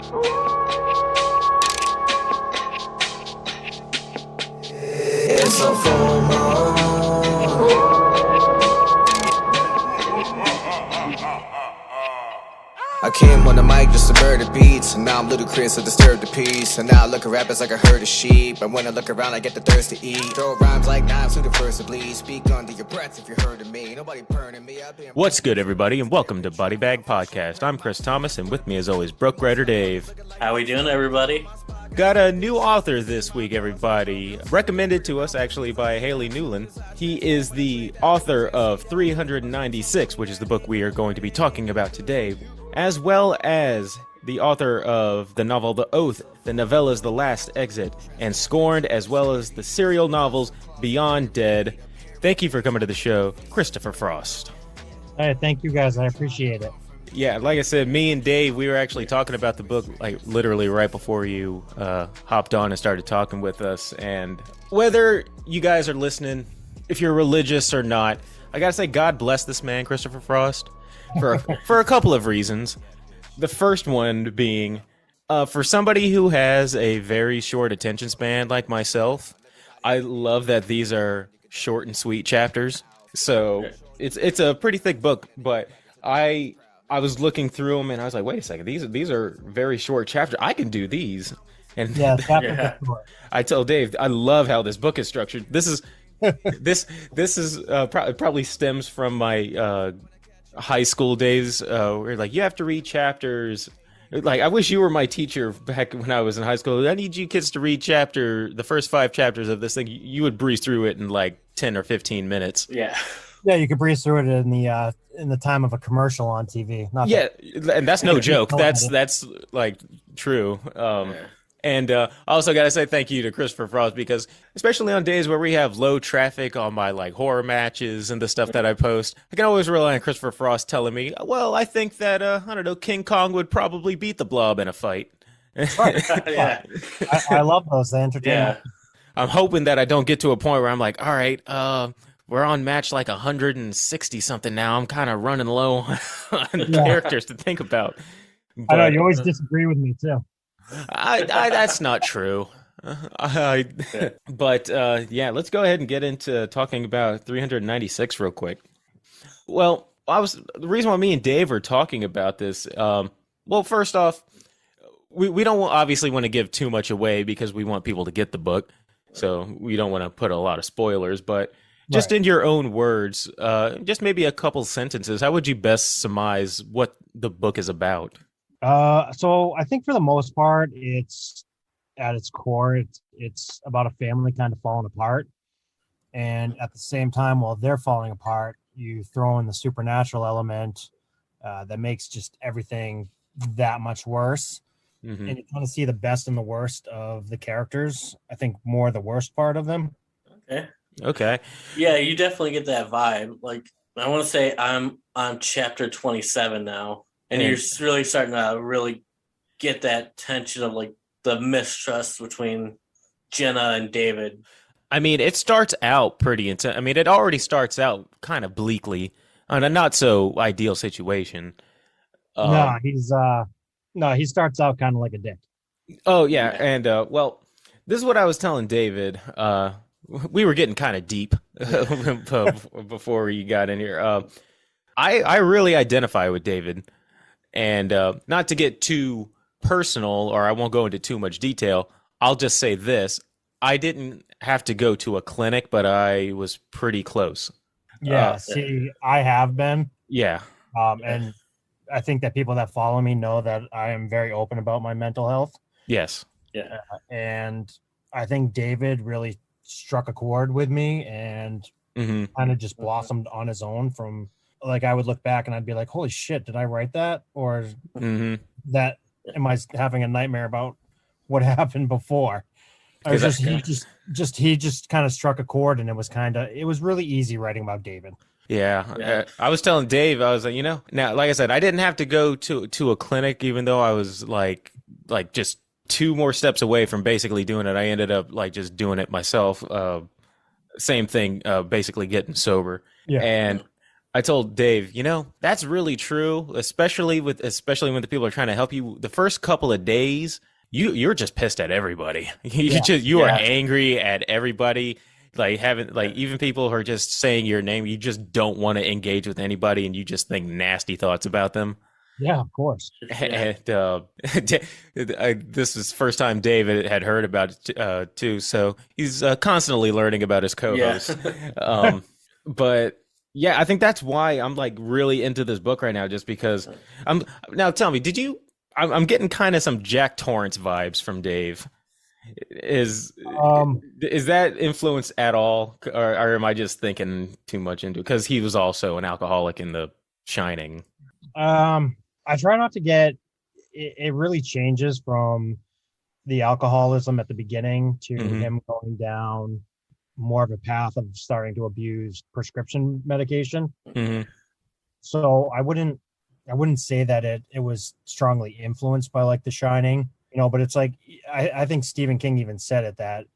It's a full moon. I came on the mic just to murder beats, and now I'm ludicrous to disturb the peace. And now I look at rappers like a herd of sheep, and when I look around I get the thirst to eat. Throw rhymes like knives to the first to bleed. Speak under your breath if you heard of me. Nobody burning me. What's good, everybody, and welcome to Body Bag Podcast. I'm Chris Thomas, and with me as always, Broke Writer Dave. How we doing, everybody? Got a new author this week, everybody. Recommended to us, actually, by Haley Newland. He is the author of 396, which is the book we are going to be talking about today, as well as the author of the novel The Oath, the novellas The Last Exit, and Scorned, as well as the serial novels Beyond Dead. Thank you for coming to the show, Christopher Frost. Hey, thank you guys. I appreciate it. Yeah, like I said, me and Dave, we were actually talking about the book, like, literally right before you hopped on and started talking with us. And whether you guys are listening, if you're religious or not, I gotta say, God bless this man, Christopher Frost, for a couple of reasons. The first one being, for somebody who has a very short attention span like myself, I love that these are short and sweet chapters. So it's a pretty thick book, but I was looking through them and I was like, wait a second, these are very short chapters. I can do these. And Yeah, I tell Dave, I love how this book is structured. This is probably stems from my high school days, where like you have to read chapters. Like, I wish you were my teacher back when I was in high school. I need you kids to read the first 5 chapters of this thing. You would breeze through it in like 10 or 15 minutes. Yeah. Yeah, you could breeze through it in the time of a commercial on TV. And that's no joke. That's like true. And I also got to say thank you to Christopher Frost, because especially on days where we have low traffic on my like horror matches and the stuff that I post, I can always rely on Christopher Frost telling me, well, I think that, I don't know, King Kong would probably beat the Blob in a fight. Yeah. I love those. They entertain Yeah. me. I'm hoping that I don't get to a point where I'm like, all right, we're on match like 160 something now. I'm kind of running low on characters to think about. I know you always disagree with me too. I that's not true. But let's go ahead and get into talking about 396 real quick. Well, the reason why me and Dave are talking about this. Well, first off, we don't obviously want to give too much away because we want people to get the book, so we don't want to put a lot of spoilers. But just in your own words, just maybe a couple sentences, how would you best surmise what the book is about? So I think for the most part, it's at its core, it's about a family kind of falling apart, and at the same time, while they're falling apart, you throw in the supernatural element that makes just everything that much worse. Mm-hmm. And you kind of see the best and the worst of the characters. I think more the worst part of them. Okay. Yeah, you definitely get that vibe. Like, I want to say I'm on chapter 27 now, and you're really starting to really get that tension of like the mistrust between Jenna and David. I mean, it starts out pretty intense. I mean, it already starts out kind of bleakly on a not so ideal situation. He starts out kind of like a dick. Oh yeah, and well, this is what I was telling David. We were getting kind of deep before you got in here. I really identify with David, and not to get too personal, or I won't go into too much detail. I'll just say this: I didn't have to go to a clinic, but I was pretty close. Yeah, I have been. Yeah. And I think that people that follow me know that I am very open about my mental health. Yes. Yeah. And I think David really struck a chord with me and Mm-hmm. kind of just blossomed on his own. From like, I would look back and I'd be like, holy shit, did I write that? Or Mm-hmm. that am I having a nightmare about what happened before? Or he just kind of struck a chord, and it was really easy writing about David. Yeah. I was telling Dave, I was like, now, like I said, I didn't have to go to a clinic, even though I was like just 2 more steps away from basically doing it. I ended up like just doing it myself. Same thing, basically getting sober. Yeah. And I told Dave, that's really true, especially when the people are trying to help you. The first couple of days, you're just pissed at everybody. You are angry at everybody. Like even people who are just saying your name, you just don't want to engage with anybody, and you just think nasty thoughts about them. Yeah, of course. And this is first time David had heard about it too, so he's constantly learning about his co-host. But yeah, I think that's why I'm like really into this book right now, just because now tell me, I'm getting kind of some Jack Torrance vibes from Dave. Is that influence at all, or am I just thinking too much into it? Because he was also an alcoholic in The Shining. I try not to get it really changes from the alcoholism at the beginning to him going down more of a path of starting to abuse prescription medication. So I wouldn't say that it was strongly influenced by like The Shining, but it's like I think Stephen King even said it, that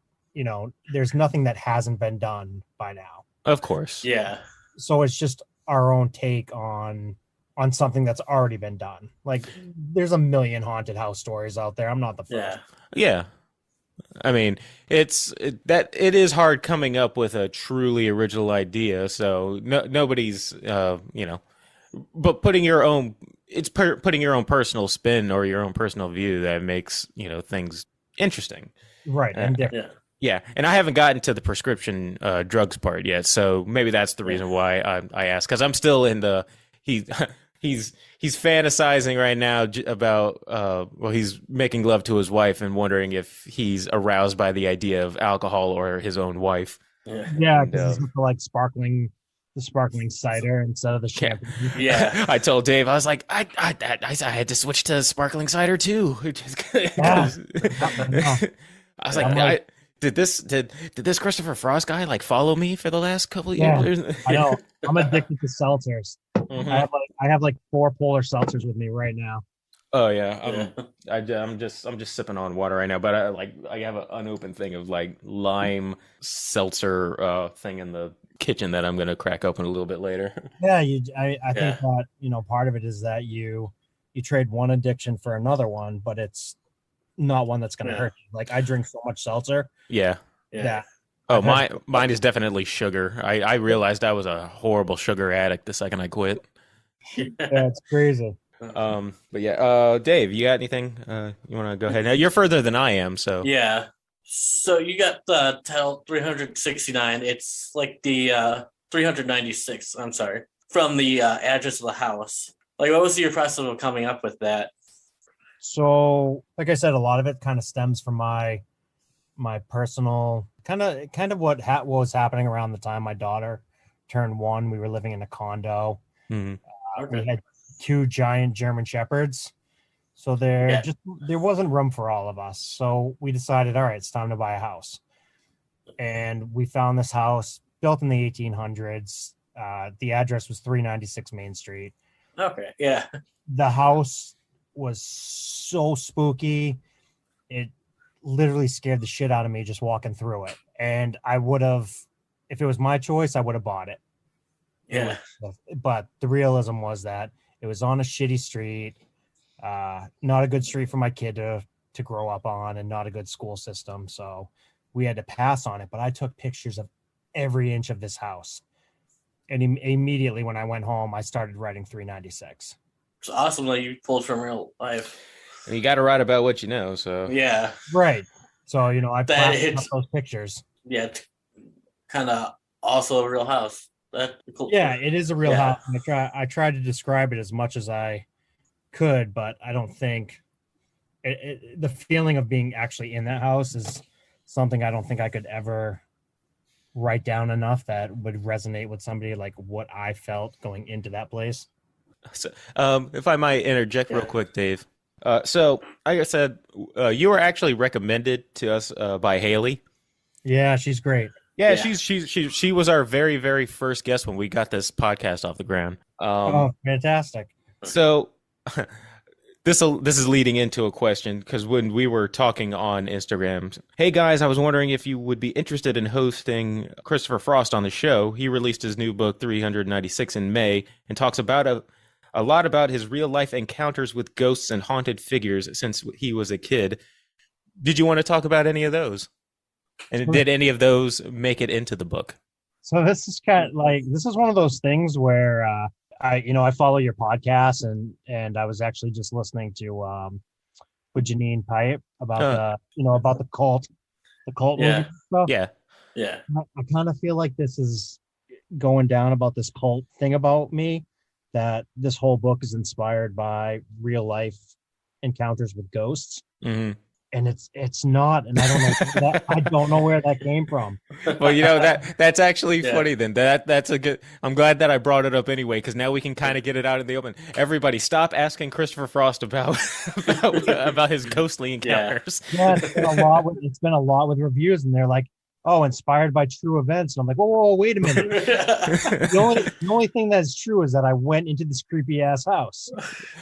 there's nothing that hasn't been done by now. Of course. Yeah. So it's just our own take on something that's already been done. Like there's a million haunted house stories out there. I'm not the first. Yeah. I mean, it is hard coming up with a truly original idea. So nobody's, but putting your own personal spin or your own personal view that makes, things interesting. Right. And different. Yeah. And I haven't gotten to the prescription drugs part yet. So maybe that's the reason why I asked, because I'm still in the, he's fantasizing right now about he's making love to his wife and wondering if he's aroused by the idea of alcohol or his own wife. Yeah, because he's like sparkling cider instead of the champagne. Yeah. I told Dave, I was like, I had to switch to sparkling cider too. I was like, did this Christopher Frost guy like follow me for the last couple of years? I know. I'm addicted to seltzers. I have like 4 polar seltzers with me right now. Oh yeah, I'm just sipping on water right now, but I have an unopened thing of like lime seltzer thing in the kitchen that I'm gonna crack open a little bit later. Yeah, I think that part of it is that you trade one addiction for another one, but it's not one that's gonna hurt you. Like I drink so much seltzer. Yeah. That Oh, mine is definitely sugar. I realized I was a horrible sugar addict the second I quit. Yeah, it's crazy. But yeah, Dave, you got anything you want to go ahead? Now you're further than I am, so yeah. So you got the title 369. It's like the 396. I'm sorry, from the address of the house. Like, what was your process of coming up with that? So, like I said, a lot of it kind of stems from my personal kind of what was happening around the time my daughter turned 1. We were living in a condo. We had 2 giant German Shepherds, so there wasn't room for all of us. So we decided, all right, it's time to buy a house. And we found this house built in the 1800s. The address was 396 Main Street. Okay, yeah. The house was so spooky. It literally scared the shit out of me just walking through it. And I would have, if it was my choice, I would have bought it. Yeah. But the realism was that it was on a shitty street, not a good street for my kid to grow up on, and not a good school system. So we had to pass on it. But I took pictures of every inch of this house. And immediately when I went home, I started writing 396. It's awesome that you pulled from real life. And you got to write about what you know. So Yeah. Right. So, I plastered up those pictures. Yeah. Kind of also a real house. Cool. Yeah, it is a real house. I tried to describe it as much as I could, but I don't think the feeling of being actually in that house is something I don't think I could ever write down enough that would resonate with somebody, like what I felt going into that place. So, if I might interject real quick, Dave. So, like I said, you were actually recommended to us by Haley. Yeah, she's great. Yeah, she was our very, very first guest when we got this podcast off the ground. Oh, fantastic. So This is leading into a question because when we were talking on Instagram, hey guys, I was wondering if you would be interested in hosting Christopher Frost on the show. He released his new book 396 in May and talks about a lot about his real life encounters with ghosts and haunted figures since he was a kid. Did you want to talk about any of those? And did any of those make it into the book? So this is kind of like, this is one of those things where I follow your podcast, and I was actually just listening to with Janine Pipe about about the cult movie stuff. Yeah. I kind of feel like this is going down about this cult thing about me, that this whole book is inspired by real life encounters with ghosts. Mm-hmm. And it's not, and I don't know where that came from. Well, that's actually funny. Then that's a good. I'm glad that I brought it up anyway, because now we can kind of get it out in the open. Everybody, stop asking Christopher Frost about his ghostly encounters. Yeah, it's been a lot with reviews, and they're like, "Oh, inspired by true events." And I'm like, "Whoa, wait a minute." The only thing that's true is that I went into this creepy ass house.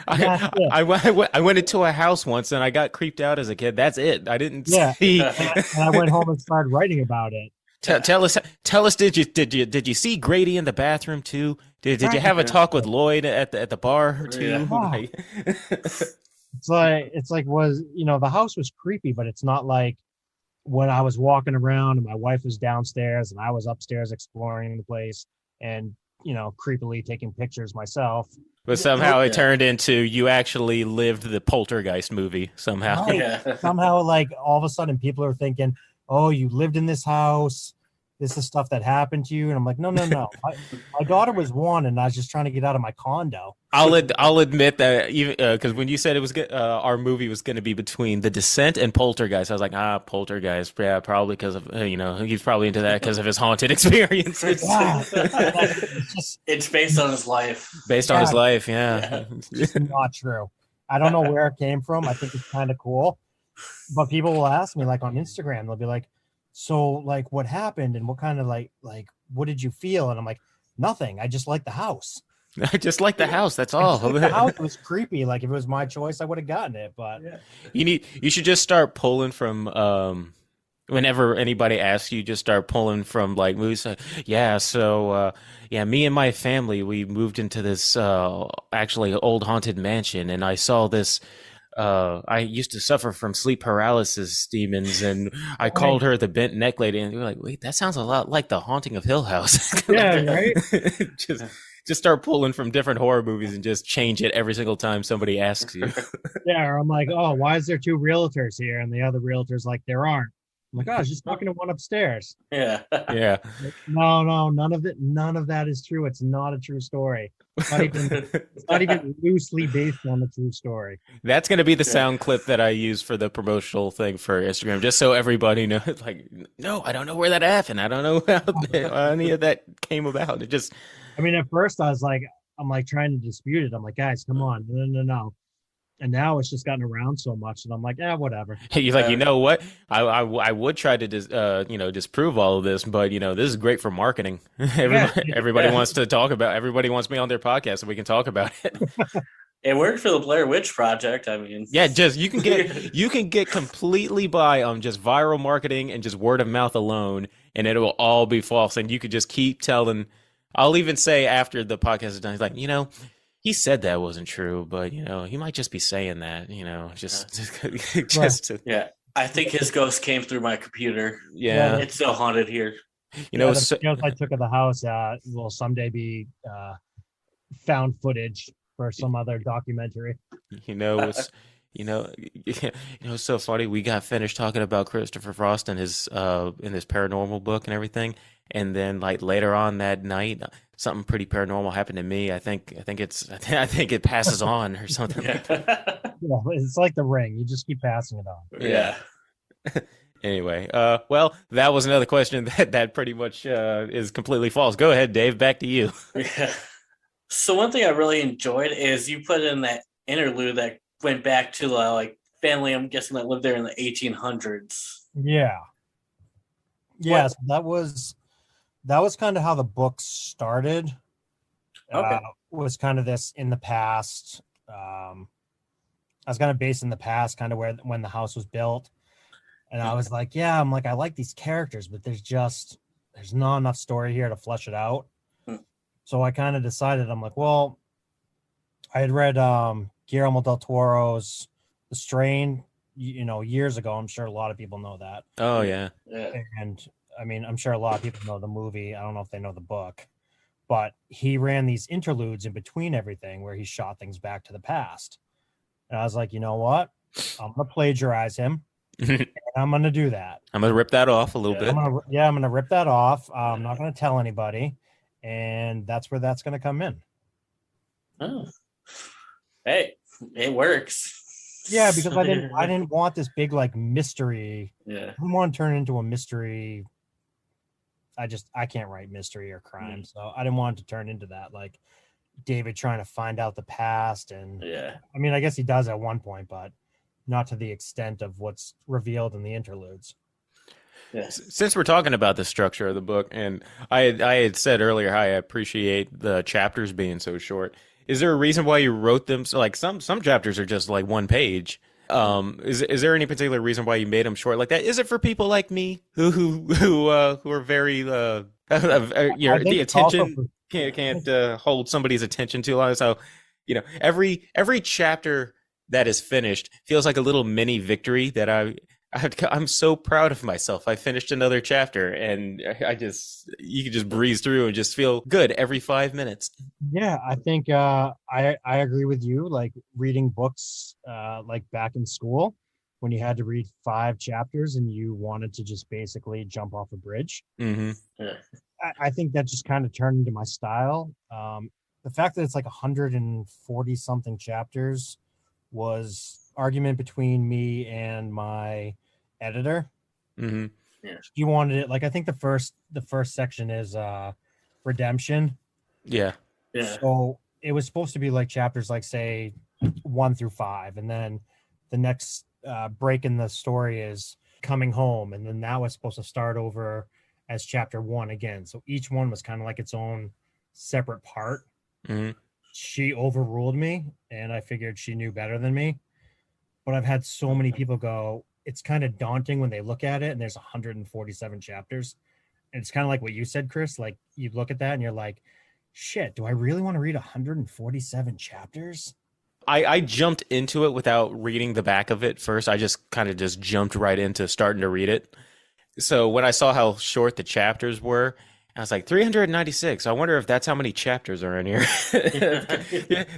I went into a house once and I got creeped out as a kid. That's it. I didn't see. And I went home and started writing about it. Tell us. Did you see Grady in the bathroom too? Did you have a talk with Lloyd at the bar too? Yeah. It's like the house was creepy, but it's not like when I was walking around and my wife was downstairs and I was upstairs exploring the place and creepily taking pictures myself. But somehow it turned into you actually lived the Poltergeist movie somehow. Somehow, like all of a sudden people are thinking, "Oh, you lived in this house. This is stuff that happened to you." And I'm like, no. My daughter was 1 and I was just trying to get out of my condo. I'll admit that even because when you said it was our movie was going to be between The Descent and Poltergeist, I was like, Poltergeist, yeah, probably because of he's probably into that because of his haunted experiences. Yeah. It's based on his life. Based on his life, yeah. It's not true. I don't know where it came from. I think it's kind of cool, but people will ask me like on Instagram, they'll be like, "So like what happened and what kind of like what did you feel?" And I'm like, "Nothing. I just like the house." I just like the house. That's all. The house was creepy. Like if it was my choice, I would have gotten it. But you should just start pulling from whenever anybody asks you, just start pulling from like movies. Me and my family, we moved into this actually old haunted mansion, and I saw this. I used to suffer from sleep paralysis demons, and I called her the bent neck lady, and we were like, "Wait, that sounds a lot like the Haunting of Hill House." Yeah, right. Just start pulling from different horror movies and just change it every single time somebody asks you. Yeah, or I'm like, "Oh, why is there 2 realtors here?" And the other realtor's like, "There aren't." I'm like, "Oh, I was just talking to one upstairs." Yeah. Yeah. No, none of that is true. It's not a true story. It's not even loosely based on the true story. That's going to be the sound clip that I use for the promotional thing for Instagram, just so everybody knows. Like, no, I don't know where that happened. I don't know how any of that came about. It just. I mean, at first I'm like trying to dispute it. I'm like, guys, come on, no. And now it's just gotten around so much, and I'm like, whatever. You're like, you know what? I would try to disprove all of this, but this is great for marketing. Everybody wants to talk about. Everybody wants me on their podcast, so we can talk about it. It worked for the Blair Witch Project. I mean, yeah, just you can get completely by on just viral marketing and just word of mouth alone, and it will all be false. And you could just keep telling. I'll even say after the podcast is done, he's like, he said that wasn't true, but he might just be saying that, Yeah, I think his ghost came through my computer. Yeah, it's still haunted here. The videos I took of the house will someday be found footage for some other documentary. It's so funny. We got finished talking about Christopher Frost and his in this paranormal book and everything, and then like later on that night, something pretty paranormal happened to me. I think it passes on or something. Like that. Yeah, it's like The Ring. You just keep passing it on. Yeah. Anyway, well, that was another question that pretty much is completely false. Go ahead, Dave. Back to you. Yeah. So one thing I really enjoyed is you put in that interlude that went back to like family, I'm guessing, that lived there in the 1800s. Yeah. So that was kind of how the book started. Okay. Was kind of this in the past, I was kind of based in the past, kind of where when the house was built. And I was like, yeah, I'm like, I like these characters, but there's not enough story here to flesh it out. Hmm. So I kind of decided, I'm like, well, I had read Guillermo del Toro's The Strain, years ago. I'm sure a lot of people know that. Oh yeah. Yeah. And I mean, I'm sure a lot of people know the movie. I don't know if they know the book, but he ran these interludes in between everything where he shot things back to the past. And I was like, you know what? I'm going to plagiarize him. And I'm going to do that. I'm gonna rip that off a little Yeah. bit. I'm going to rip that off. I'm not going to tell anybody. And that's where that's going to come in. Oh. Hey, it works. Yeah, because I didn't want this big like mystery. Yeah. I didn't want to turn it into a mystery. I can't write mystery or crime, so I didn't want it to turn into that, like David trying to find out the past. And Yeah. I mean, I guess he does at one point, but not to the extent of what's revealed in the interludes. Yeah. Since we're talking about the structure of the book, and I had said earlier how I appreciate the chapters being so short. Is there a reason why you wrote them? So like some chapters are just like one page. Is there any particular reason why you made them short like that? Is it for people like me who are very the attention can't hold somebody's attention too long? So every chapter that is finished feels like a little mini victory that I'm so proud of myself. I finished another chapter, and you can just breeze through and just feel good every 5 minutes. Yeah, I think I agree with you. Like reading books, like back in school, when you had to read 5 chapters and you wanted to just basically jump off a bridge. Mm-hmm. Yeah. I think that just kind of turned into my style. The fact that it's like 140 something chapters was argument between me and my editor. Mm-hmm. Yeah. He wanted it like, I think the first section is redemption. Yeah. Yeah. So it was supposed to be like chapters like say 1 through 5, and then the next break in the story is coming home, and then that was supposed to start over as chapter 1 again. So each one was kind of like its own separate part. Mm-hmm. She overruled me, and I figured she knew better than me. But I've had so many people go, it's kind of daunting when they look at it and there's 147 chapters. And it's kind of like what you said, Chris. Like you look at that and you're like, shit, do I really want to read 147 chapters? I jumped into it without reading the back of it first. I just kind of just jumped right into starting to read it. So when I saw how short the chapters were, I was like, 396. I wonder if that's how many chapters are in here.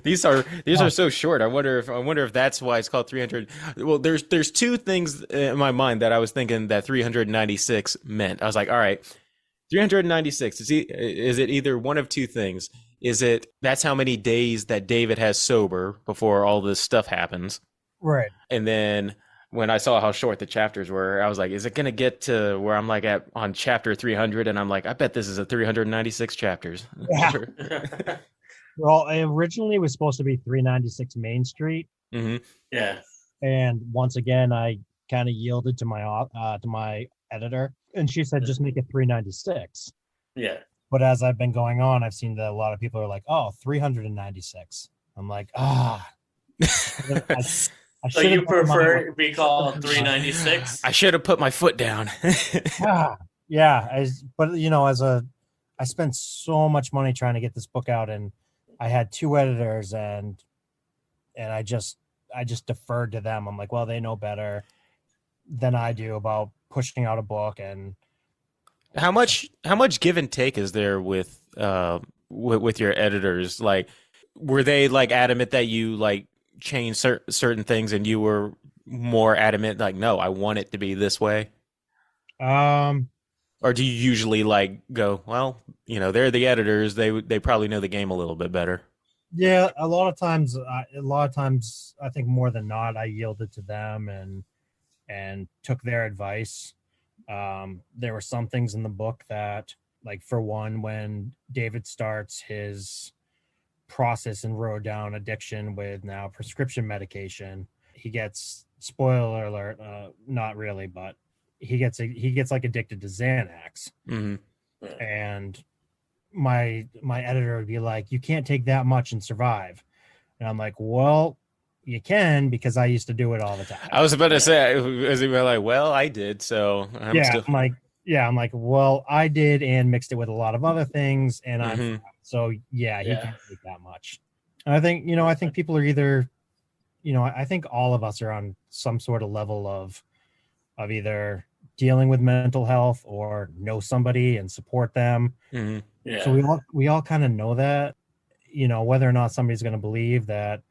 These are so short. I wonder if that's why it's called 300. Well, there's 2 things in my mind that I was thinking that 396 meant. I was like, all right, 396. Is it either one of 2 things? Is it that's how many days that David has sober before all this stuff happens? Right. And then when I saw how short the chapters were, I was like, is it going to get to where I'm like on chapter 300? And I'm like, I bet this is a 396 chapters. Yeah. Well, originally it was supposed to be 396 Main Street. Mm-hmm. Yeah. And once again, I kind of yielded to my editor, and she said, just make it 396. Yeah. But as I've been going on, I've seen that a lot of people are like, oh, 396. I'm like, So you prefer it be called 396? I should have put my foot down. Yeah. But I spent so much money trying to get this book out, and I had 2 editors, and I just deferred to them. I'm like, well, they know better than I do about pushing out a book. And how much give and take is there with your editors? Like, were they like adamant that you like change certain things, and you were more adamant like, no, I want it to be this way? Or do you usually like go, well, they're the editors, they probably know the game a little bit better? Yeah, a lot of times I think more than not I yielded to them and took their advice. There were some things in the book that, like, for one, when David starts his process and wrote down addiction with now prescription medication, he gets, spoiler alert, not really, but he gets like addicted to Xanax. Mm-hmm. And my editor would be like, you can't take that much and survive. And I'm like, well, you can because I used to do it all the time. I was about to say, as you were like, well, I did, so I'm yeah, still. I'm like, well, I did and mixed it with a lot of other things, and I'm Mhm. so yeah, he Yeah. can't take that much. And I think I think people are either, I think all of us are on some sort of level of either dealing with mental health or know somebody and support them. Mhm. Yeah. So we all kind of know that, whether or not somebody's going to believe that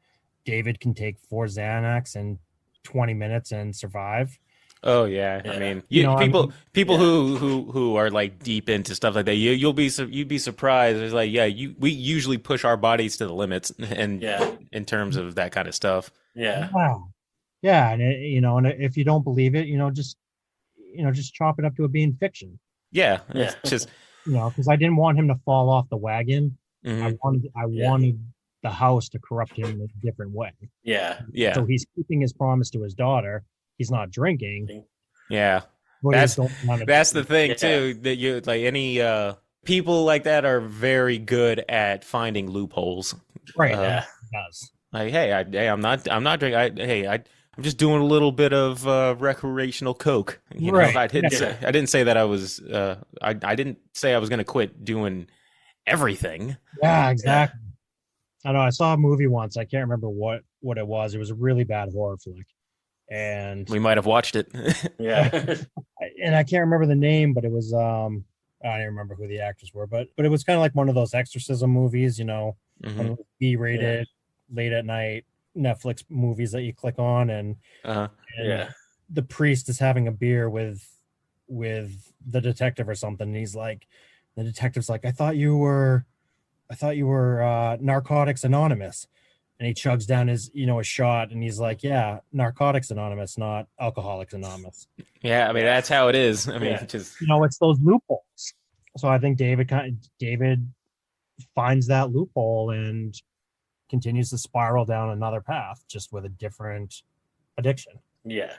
David can take 4 Xanax in 20 minutes and survive. Oh yeah. I Yeah. mean, people yeah. who are like deep into stuff like that, you'd be surprised. It's like, yeah, we usually push our bodies to the limits, and Yeah. in terms of that kind of stuff. Yeah. Wow. Yeah, and and if you don't believe it, just chop it up to it being fiction. Yeah, Yeah. it's just Because I didn't want him to fall off the wagon. mhm. I wanted the house to corrupt him in a different way. Yeah. Yeah, So he's keeping his promise to his daughter. He's not drinking. yeah. But That's he's going on a that's the thing Yeah. too, that you like any people like that are very good at finding loopholes. right. Yeah. He does. Like, hey, I'm not drinking. I'm just doing a little bit of recreational coke. Right. I didn't say that I was I didn't say I was going to quit doing everything. Yeah, exactly. I know. I saw a movie once. I can't remember what it was. It was a really bad horror flick, and We might have watched it. Yeah. I can't remember the name, but it was I don't even remember who the actors were, but it was kind of like one of those exorcism movies, one Mhm. of those B-rated, late at night Netflix movies that you click on, and Uh-huh. Yeah. the priest is having a beer with the detective or something, and the detective's like, I thought you were Narcotics Anonymous. And he chugs down his a shot, and he's like, yeah, Narcotics Anonymous, not Alcoholics Anonymous. Yeah, I mean that's how it is. I mean, Yeah. just It's those loopholes. So I think David finds that loophole and continues to spiral down another path, just with a different addiction. Yeah.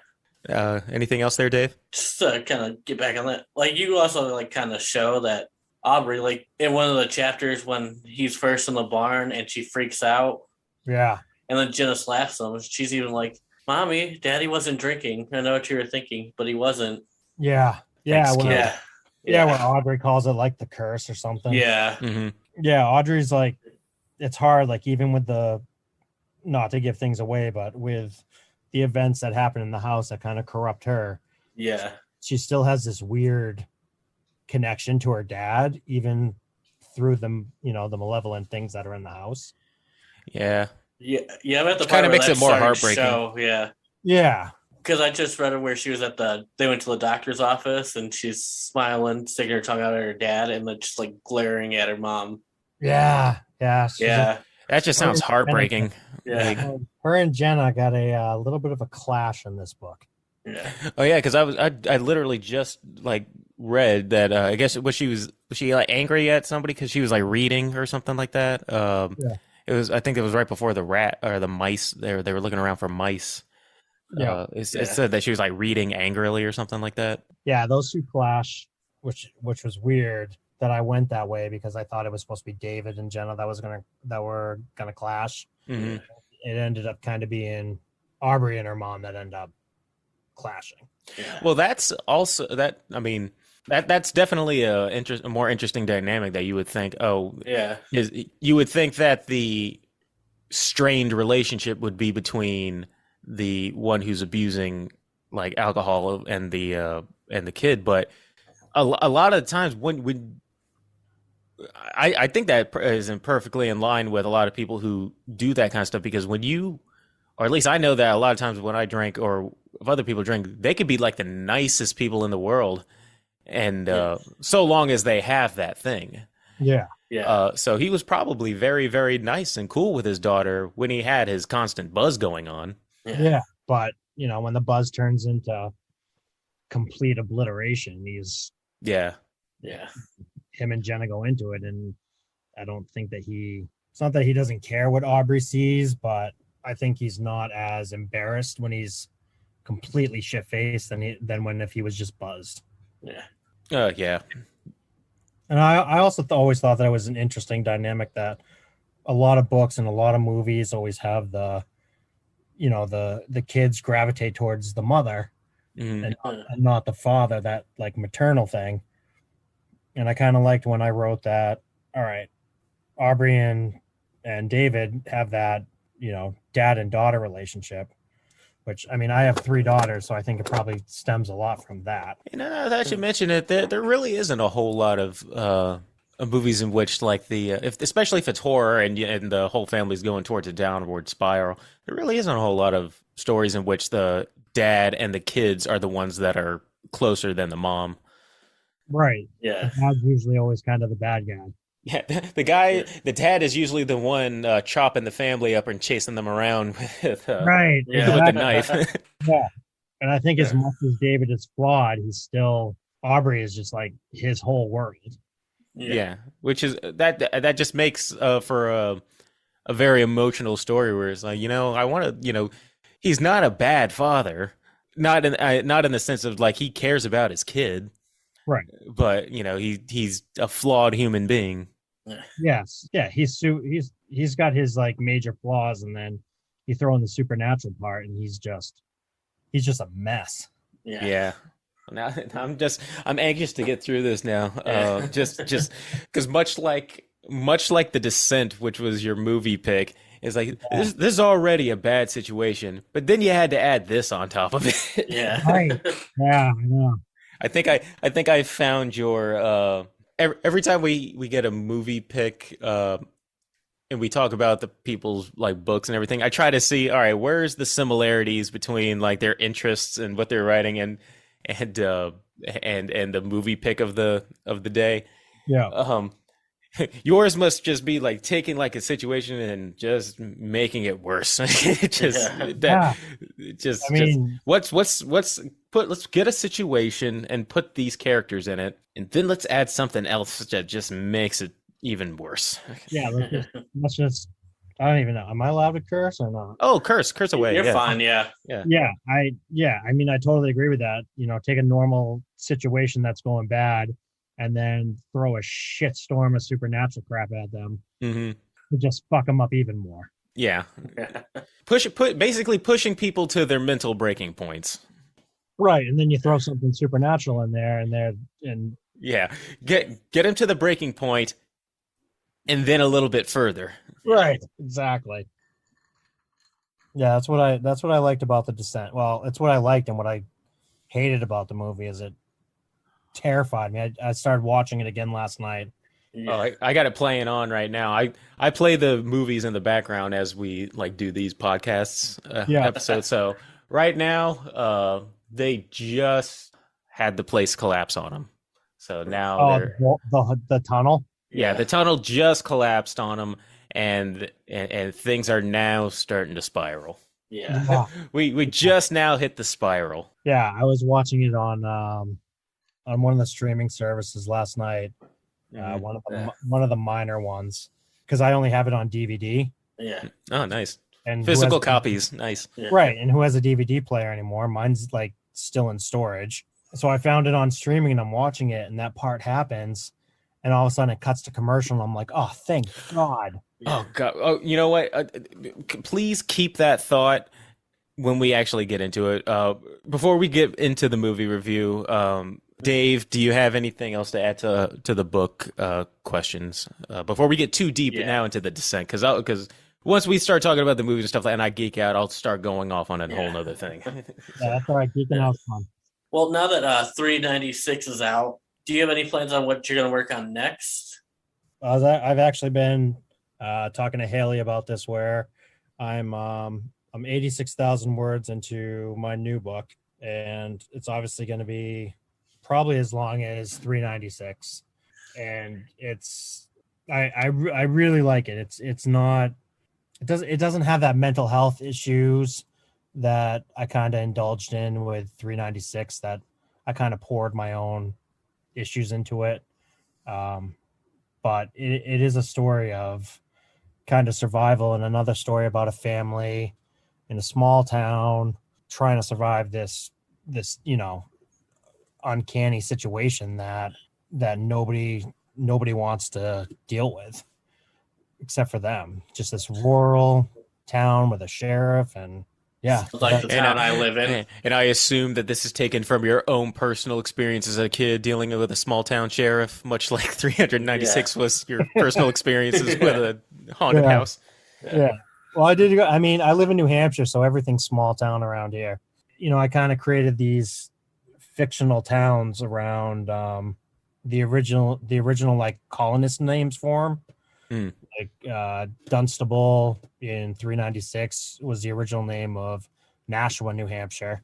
anything else there, Dave? Just to kind of get back on that, like you also like kind of show that Aubrey, like in one of the chapters when he's first in the barn and she freaks out, Yeah. and then Jenna slaps him. She's even like, "Mommy, Daddy wasn't drinking. I know what you were thinking, but he wasn't." Yeah. Yeah. Thanks, when, kid. Yeah. yeah. When Audrey calls it like the curse or something. Yeah. Hmm. Yeah. Audrey's like, it's hard, like even with not to give things away, but with the events that happen in the house that kind of corrupt her, Yeah. she still has this weird connection to her dad, even through the malevolent things that are in the house. Yeah. Yeah. Yeah. I'm at the Which part kinda where makes that it more started to heartbreaking. show, yeah. Yeah. Because I just read it where she was they went to the doctor's office and she's smiling, sticking her tongue out at her dad, and then just like glaring at her mom. Yeah. Yeah. Yeah. That just sounds heartbreaking. Yeah. Her and Jenna got a little bit of a clash in this book. Yeah. Oh yeah, because I literally just like read that I guess was she like angry at somebody because she was like reading or something like that. Yeah. I think it was right before the rat or the mice. They were looking around for mice. Yeah. It said that she was like reading angrily or something like that. Yeah, those two clash, which was weird that I went that way because I thought it was supposed to be David and Jenna that were gonna clash. Hmm. It ended up kind of being Aubrey and her mom that end up clashing. Yeah. Well, that's also that. I mean, that's definitely a more interesting dynamic that you would think. Oh, Yeah. you would think that the strained relationship would be between the one who's abusing like alcohol and the kid, but a lot of the times when I think that is perfectly in line with a lot of people who do that kind of stuff, because when you, or at least I know that a lot of times when I drink or if other people drink, they could be like the nicest people in the world, and so long as they have that thing. Yeah. Yeah. So he was probably very, very nice and cool with his daughter when he had his constant buzz going on. Yeah. But when the buzz turns into complete obliteration, Yeah. Yeah. him and Jenna go into it, and I don't think that it's not that he doesn't care what Aubrey sees, but I think he's not as embarrassed when he's completely shit-faced than when if he was just buzzed. Yeah. Yeah. And I also always thought that it was an interesting dynamic that a lot of books and a lot of movies always have the you know, the kids gravitate towards the mother Mhm. and not the father, that like maternal thing. And I kind of liked when I wrote that, all right, Aubrey and David have that, you know, dad and daughter relationship, which I mean, I have 3 daughters, so I think it probably stems a lot from that. You know, now that you mention it, there really isn't a whole lot of movies in which, like if especially if it's horror and the whole family's going towards a downward spiral, there really isn't a whole lot of stories in which the dad and the kids are the ones that are closer than the mom. Right. Yeah. The dad's usually always kind of the bad guy. Yeah, the dad is usually the one chopping the family up and chasing them around with Right. Yeah. with the Exactly. knife. Yeah. And I think as Yeah. much as David is flawed, he's still Aubrey is just like his whole world. Yeah, which is that just makes for a very emotional story where it's like, I want to, he's not a bad father, not in the sense of like he cares about his kid, Right. but he's a flawed human being. Yes. Yeah. He's got his like major flaws, and then you throw in the supernatural part, and he's just a mess. Yeah. Yeah. Now I'm anxious to get through this now. Just because much like The Descent, which was your movie pick, is like this is already a bad situation, but then you had to add this on top of it. Yeah. Right. Yeah. I know. I think I found your every time we get a movie pick and we talk about the people's like books and everything, I try to see, all right, where's the similarities between like their interests and what they're writing and the movie pick of the day. Yeah. Yours must just be like taking like a situation and just making it worse. Yeah. I mean, Let's get a situation and put these characters in it, and then let's add something else that just makes it even worse. yeah. Let's just. I don't even know. Am I allowed to curse or not? Oh, curse away. You're Yeah. fine. Yeah. Yeah. I mean, I totally agree with that. You know, take a normal situation that's going bad, and then throw a shit storm of supernatural crap at them Hmm. to just fuck them up even more. Yeah. Basically pushing people to their mental breaking points. Right, and then you throw something supernatural in there, and Yeah. Get him to the breaking point and then a little bit further. right, exactly. Yeah, that's what I liked about The Descent. Well, it's what I liked, and what I hated about the movie is it terrified me. I started watching it again last night. Yeah. Oh, I got it playing on right now. I play the movies in the background as we like do these podcasts episodes. So right now, they just had the place collapse on them. So now Oh, they're the tunnel. yeah, the tunnel just collapsed on them, and things are now starting to spiral. Yeah. Yeah. We just now hit the spiral. Yeah, I was watching it on one of the streaming services last night. One of the minor ones, because I only have it on DVD. Yeah. Oh, nice. And Physical copies, nice. Yeah. Right, and who has a DVD player anymore? Mine's like still in storage. So I found it on streaming, and I'm watching it, and that part happens, and all of a sudden it cuts to commercial, and I'm like, oh, thank God. Oh God! Oh, you know what? Please keep that thought when we actually get into it. Before we get into the movie review, Dave, do you have anything else to add to the book questions before we get too deep now into The Descent? Because once we start talking about the movies and stuff, and I geek out, I'll start going off on a whole nother thing. Yeah, that's all right. Geeking out fun. Well, now that 396 is out, do you have any plans on what you're going to work on next? I've actually been talking to Haley about this, where I'm 86,000 words into my new book, and it's obviously going to be probably as long as 396, and I really like it. It doesn't have that mental health issues that I kind of indulged in with 396, that I kind of poured my own issues into it. But it is a story of kind of survival, and another story about a family in a small town trying to survive this uncanny situation that nobody wants to deal with except for them. Just this rural town with a sheriff and Yeah. Like the town I live in. And I assume that this is taken from your own personal experience as a kid dealing with a small town sheriff, much like 396 was your personal experiences with a haunted Yeah. house. Yeah. Well, I mean, I live in New Hampshire, so everything's small town around here. You know, I kind of created these fictional towns around the original like colonist names for them. Like Dunstable in 396 was the original name of Nashua, New Hampshire.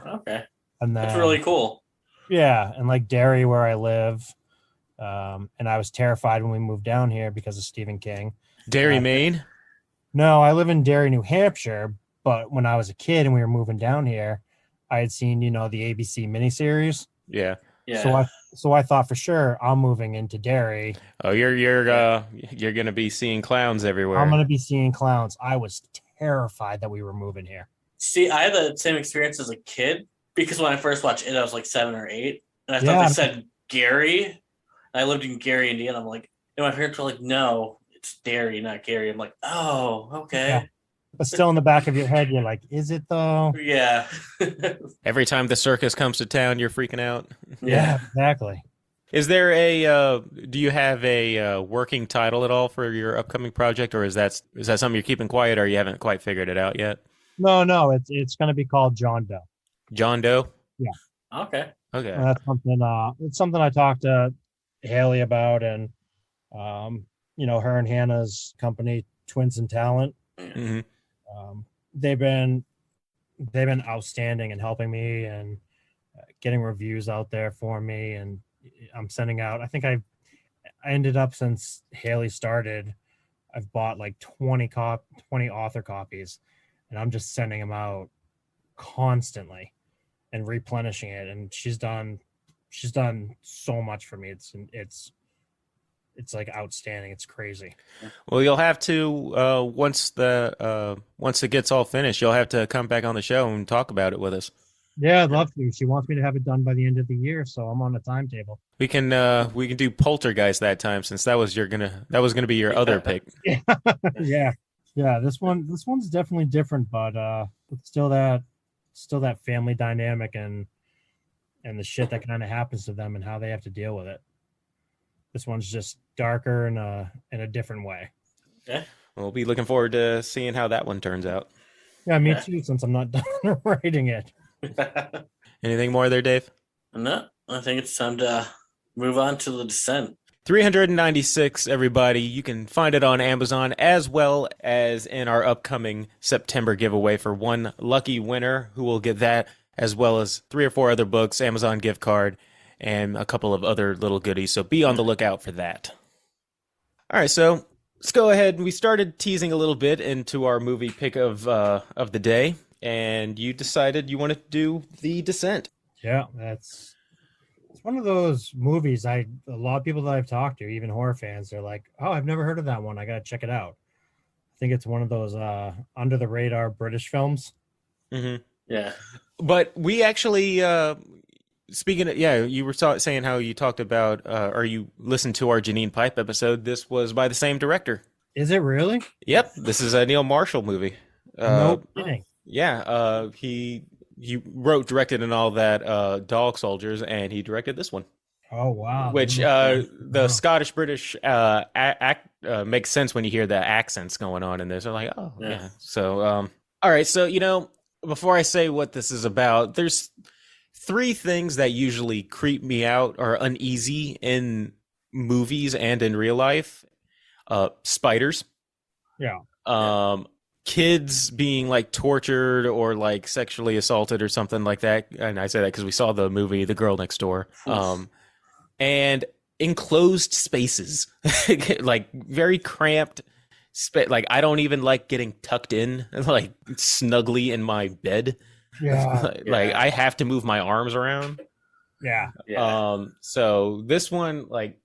Okay. And then, That's really cool. yeah, and like Derry, where I live. And I was terrified when we moved down here because of Stephen King. Derry, Maine? No, I live in Derry, New Hampshire. But when I was a kid and we were moving down here, I had seen, the ABC miniseries. Yeah. Yeah. So I thought for sure I'm moving into Derry. Oh, you're gonna be seeing clowns everywhere. I'm gonna be seeing clowns. I was terrified that we were moving here. See, I had the same experience as a kid because when I first watched it, I was like 7 or 8, and I thought they said Gary. And I lived in Gary, Indiana. I'm like, and my parents were like, "No, it's Derry, not Gary." I'm like, "Oh, okay." Yeah. But still in the back of your head, you're like, "Is it though?" Yeah. Every time the circus comes to town, you're freaking out. Yeah, exactly. Is there do you have a working title at all for your upcoming project, or is that something you're keeping quiet, or you haven't quite figured it out yet? No, it's gonna be called John Doe. John Doe? Okay. Okay. And that's something. It's something I talked to Haley about, and her and Hannah's company, Twins and Talent. Mm-hmm. They've been outstanding in helping me and getting reviews out there for me, and I'm sending out. I think I ended up, since Haley started, I've bought like 20 author copies, and I'm just sending them out constantly and replenishing it. And she's done so much for me. It's like outstanding. It's crazy. Well, you'll have to once it gets all finished, you'll have to come back on the show and talk about it with us. Yeah, I'd love to. She wants me to have it done by the end of the year, so I'm on a timetable. We can do Poltergeist that time, since that was gonna be your other pick. Yeah. This one's definitely different, but it's still that family dynamic and the shit that kind of happens to them and how they have to deal with it. This one's just darker in a different way. Yeah. We'll be looking forward to seeing how that one turns out. Yeah, me too, since I'm not done writing it. Anything more there, Dave? No, I think it's time to move on to The Descent. 396, everybody. You can find it on Amazon, as well as in our upcoming September giveaway for one lucky winner who will get that, as well as 3 or 4 other books, Amazon gift card, and a couple of other little goodies. So be on the lookout for that. All right, so let's go ahead. We started teasing a little bit into our movie pick of the day, and you decided you wanted to do The Descent. Yeah, it's one of those movies. A lot of people that I've talked to, even horror fans, they're like, "Oh, I've never heard of that one. I gotta check it out." I think it's one of those under the radar British films. Mm-hmm. Yeah, but we actually speaking of, you were saying how you talked about or you listened to our Janine Pipe episode. This was by the same director. Is it really? Yep, this is a Neil Marshall movie. No kidding. Yeah, he wrote, directed, and all that Dog Soldiers, and he directed this one. Oh wow! Which the Scottish British makes sense when you hear the accents going on in this. They're like, oh yeah. So all right, so before I say what this is about, there's 3 things that usually creep me out or uneasy in movies and in real life. Spiders. Yeah. Kids being like tortured or like sexually assaulted or something like that. And I say that because we saw the movie The Girl Next Door. And enclosed spaces, like very cramped. Like I don't even like getting tucked in, like snugly in my bed. Yeah. Like I have to move my arms around. Yeah. So this one, like,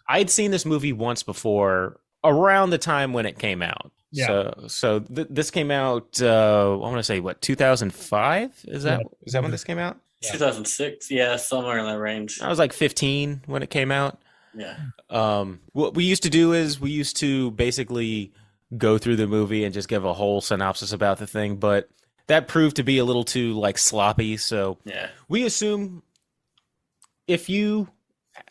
I'd seen this movie once before, around the time when it came out. Yeah. So this came out. I want to say 2005. Is that when this came out? 2006. Yeah, somewhere in that range. I was like 15 when it came out. Yeah. What we used to do is we used to basically go through the movie and just give a whole synopsis about the thing. But that proved to be a little too like sloppy. So Yeah. we assume if you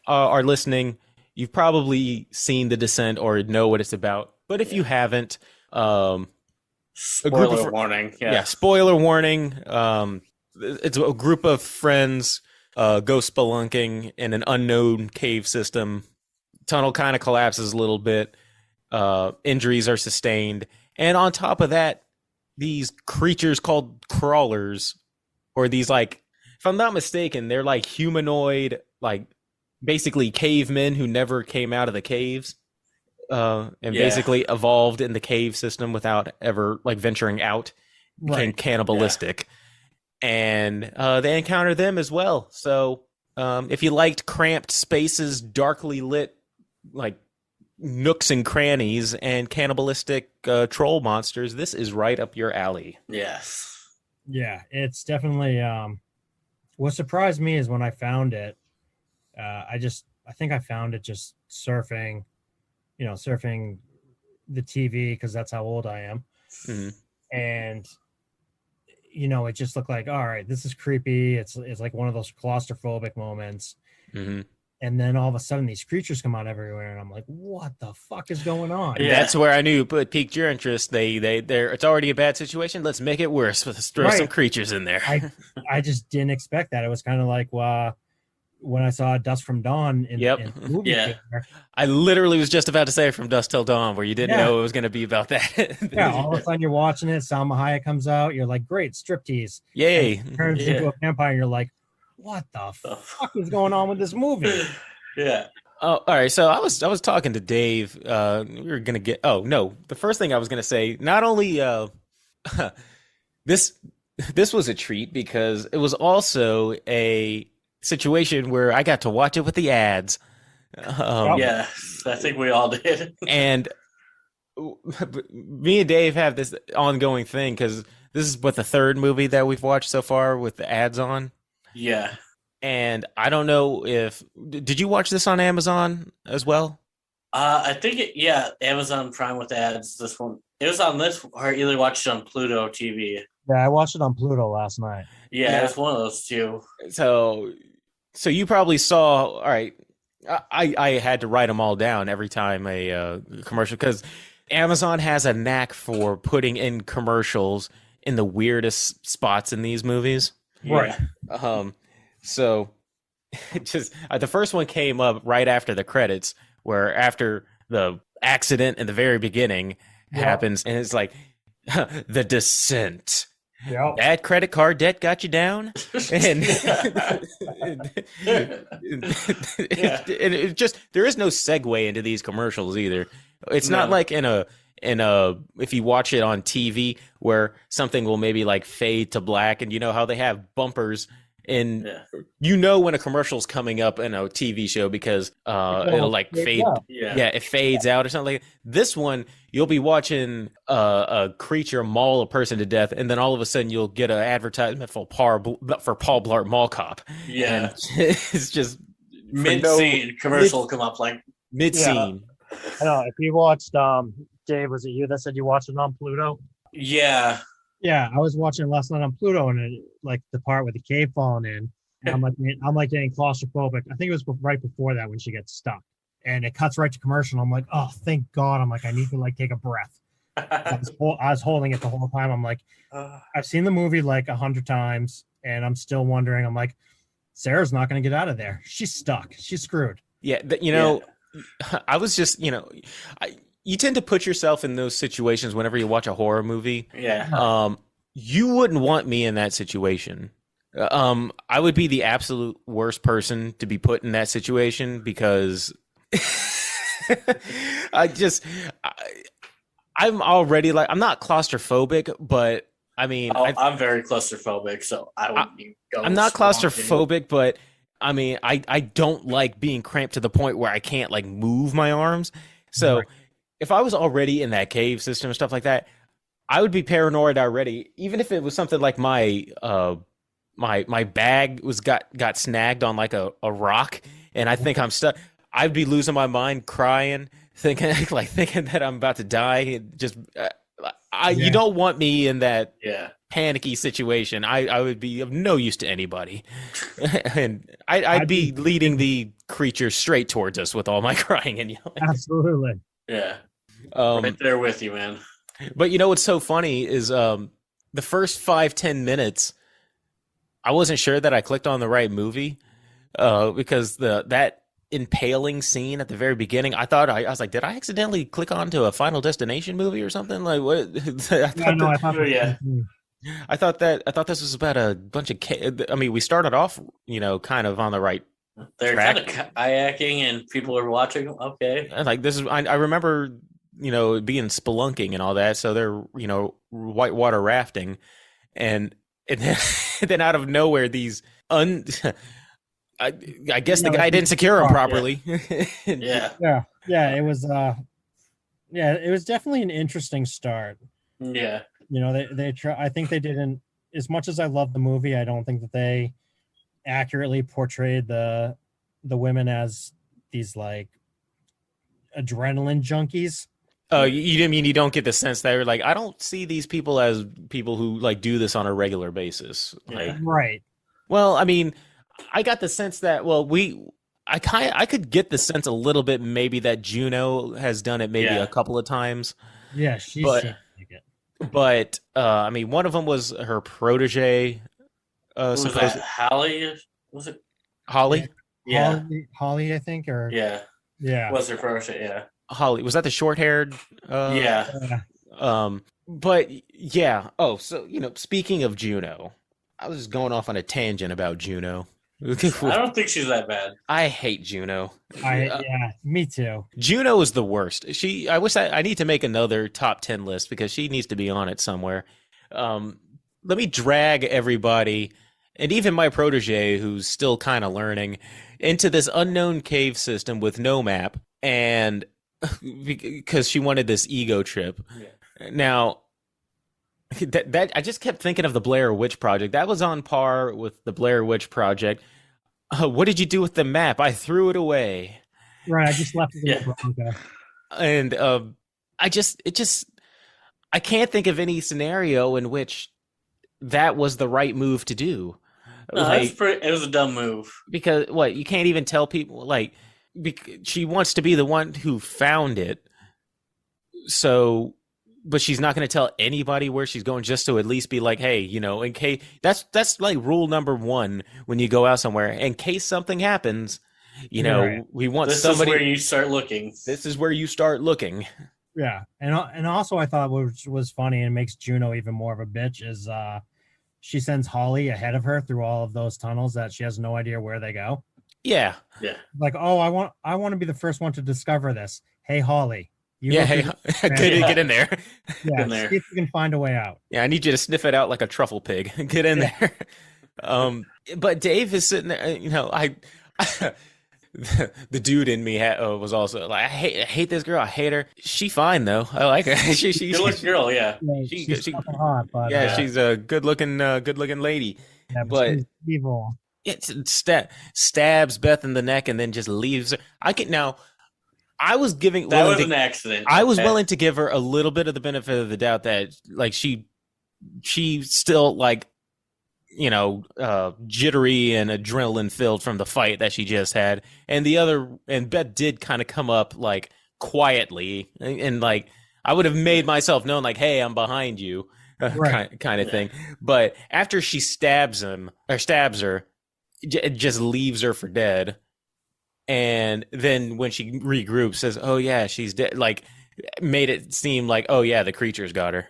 are listening, you've probably seen The Descent or know what it's about. But if you haven't, Spoiler warning. yeah, spoiler warning. It's a group of friends go spelunking in an unknown cave system. Tunnel kind of collapses a little bit. Injuries are sustained. And on top of that, these creatures called crawlers, or these like, if I'm not mistaken, they're like humanoid, like basically cavemen who never came out of the caves. And basically evolved in the cave system without ever like venturing out, became cannibalistic. And they encounter them as well. So if you liked cramped spaces, darkly lit like nooks and crannies, and cannibalistic troll monsters, this is right up your alley. Yes. Yeah, it's definitely what surprised me is when I found it. I think I found it just surfing the TV, because that's how old I am. Mhm. And it just looked like, all right, this is creepy. It's like one of those claustrophobic moments. Mm-hmm. And then all of a sudden these creatures come out everywhere, and I'm like, what the fuck is going on? Yeah. That's where I knew it piqued your interest. It's already a bad situation. Let's make it worse. Let's throw some creatures in there. I just didn't expect that. It was kind of like when I saw Dusk from Dawn in the movie theater. I literally was just about to say From Dusk Till Dawn, where you didn't know it was going to be about that. Yeah, all of a sudden you're watching it, Salma Hayek comes out, you're like, great, striptease. Yay. Turns into a vampire, and you're like, what the fuck is going on with this movie? Yeah. Oh, all right. So I was talking to Dave. We were gonna get. Oh no, the first thing I was gonna say. Not only this was a treat, because it was also a situation where I got to watch it with the ads. Yeah, I think we all did. And me and Dave have this ongoing thing, because this is the third movie that we've watched so far with the ads on. Yeah. And I don't know if did you watch this on Amazon as well? I think Amazon Prime with ads. This one, it was on this, or either watched it on Pluto TV. Yeah, I watched it on Pluto last night. Yeah, it's one of those two. So you probably saw. All right, I had to write them all down every time a commercial, because Amazon has a knack for putting in commercials in the weirdest spots in these movies. Right. So just the first one came up right after the credits, where after the accident in the very beginning happens, and it's like The Descent. Yeah. Bad credit card debt got you down, and it just, there is no segue into these commercials either. It's not like in a if you watch it on TV where something will maybe like fade to black, and you know how they have bumpers. And when a commercial's coming up in a TV show, because it'll like fade. Yeah, it fades out or something like that. This one, you'll be watching a creature maul a person to death, and then all of a sudden you'll get an advertisement for Paul Blart Mall Cop. Yeah, and it's just mid-scene commercial will come up like mid-scene. Yeah. I know. If you watched, Dave, was it you that said you watched it on Pluto? Yeah. Yeah, I was watching it last night on Pluto, and it, like the part with the cave falling in, and I'm like getting claustrophobic. I think it was right before that when she gets stuck, and it cuts right to commercial. I'm like, oh, thank God! I'm like, I need to like take a breath. I was holding it the whole time. I'm like, I've seen the movie like 100 times, and I'm still wondering. I'm like, Sarah's not going to get out of there. She's stuck. She's screwed. Yeah, I was just, you tend to put yourself in those situations whenever you watch a horror movie. Yeah. You wouldn't want me in that situation. I would be the absolute worst person to be put in that situation, because I'm already like, I'm not claustrophobic, but I mean, I'm very claustrophobic, so I wouldn't go. I'm not claustrophobic, but I mean, I don't like being cramped to the point where I can't like move my arms. So if I was already in that cave system and stuff like that, I would be paranoid already. Even if it was something like my bag got snagged on like a rock, and I think I'm stuck, I'd be losing my mind, crying, thinking that I'm about to die. You don't want me in that panicky situation, I would be of no use to anybody, and I'd be leading the creature straight towards us with all my crying and yelling. Absolutely. Yeah. Um, Right there with you, man. But you know what's so funny is the first 5-10 minutes, I wasn't sure that I clicked on the right movie because that impaling scene at the very beginning, I was like, did I accidentally click onto a Final Destination movie or something? Like what? I thought this was about a bunch of I mean, we started off, kind of on the right They're track. kind of kayaking and people are watching. Okay. Like this is I remember it being spelunking and all that, so they're whitewater rafting, and then out of nowhere these I guess the guy didn't secure him properly. Yeah. It was it was definitely an interesting start. Yeah. They try. I think they didn't, as much as I love the movie, I don't think that they accurately portrayed the women as these like adrenaline junkies. Oh, you don't get the sense that like, I don't see these people as people who like do this on a regular basis. Like, Right. Well, I mean, I got the sense that I could get the sense a little bit maybe that Juno has done it maybe a couple of times. Yeah, But I mean, one of them was her protege. Was that Holly? Was it Holly? Yeah. Holly, I think, or yeah. Was her protege? Yeah. Holly, was that the short-haired? Yeah. But yeah. Oh, so speaking of Juno, I was just going off on a tangent about Juno. I don't think she's that bad. I hate Juno. Me too. Juno is the worst. I wish I need to make another top 10 list because she needs to be on it somewhere. Let me drag everybody, and even my protege, who's still kind of learning, into this unknown cave system with no map, and because she wanted this ego trip. Yeah. Now, that I just kept thinking of the Blair Witch Project. That was on par with the Blair Witch Project. What did you do with the map? I threw it away. Right, I just left it in the Bronco. And I can't think of any scenario in which that was the right move to do. No, it was a dumb move. Because you can't even tell people she wants to be the one who found it. So, but she's not going to tell anybody where she's going, just to at least be like, hey, in case that's like rule number 1 when you go out somewhere. In case something happens, we want somebody. This is where you start looking. This is where you start looking. Yeah, and also I thought what was funny and makes Juno even more of a bitch is she sends Holly ahead of her through all of those tunnels that she has no idea where they go. Yeah. Like, oh, I want to be the first one to discover this. Hey, Holly. Get in there. Yeah, in there. See if you can find a way out. Yeah, I need you to sniff it out like a truffle pig. Get in there. But Dave is sitting there. The dude in me was also like, I hate this girl. I hate her. She fine though. I like her. She's good looking girl. Yeah. She's hot. But, she's a good looking lady. Yeah, but she's evil. It stabs Beth in the neck and then just leaves her. I was giving that was an accident. I was willing to give her a little bit of the benefit of the doubt that like she still like jittery and adrenaline filled from the fight that she just had, and Beth did kind of come up like quietly and like I would have made myself known like, hey, I'm behind you, kind of thing. But after she stabs her, it just leaves her for dead. And then when she regroups, says, "Oh yeah, she's dead." Like, made it seem like, "Oh yeah, the creature's got her."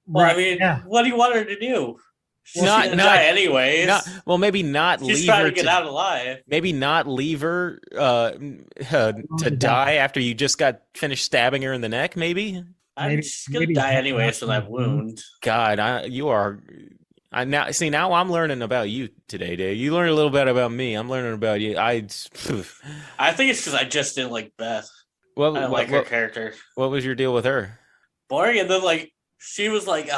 Well, I mean, what do you want her to do? She's not die anyways. Maybe not She's leave her. She's trying to get out alive. Maybe not leave her to die after you just got finished stabbing her in the neck. Maybe. She's gonna die anyways from that wound. God, you are. Now I'm learning about you today, Dave. You learned a little bit about me. I'm learning about you. I think it's because I just didn't like Beth. I didn't like her character. What was your deal with her? Boring, and then like she was like,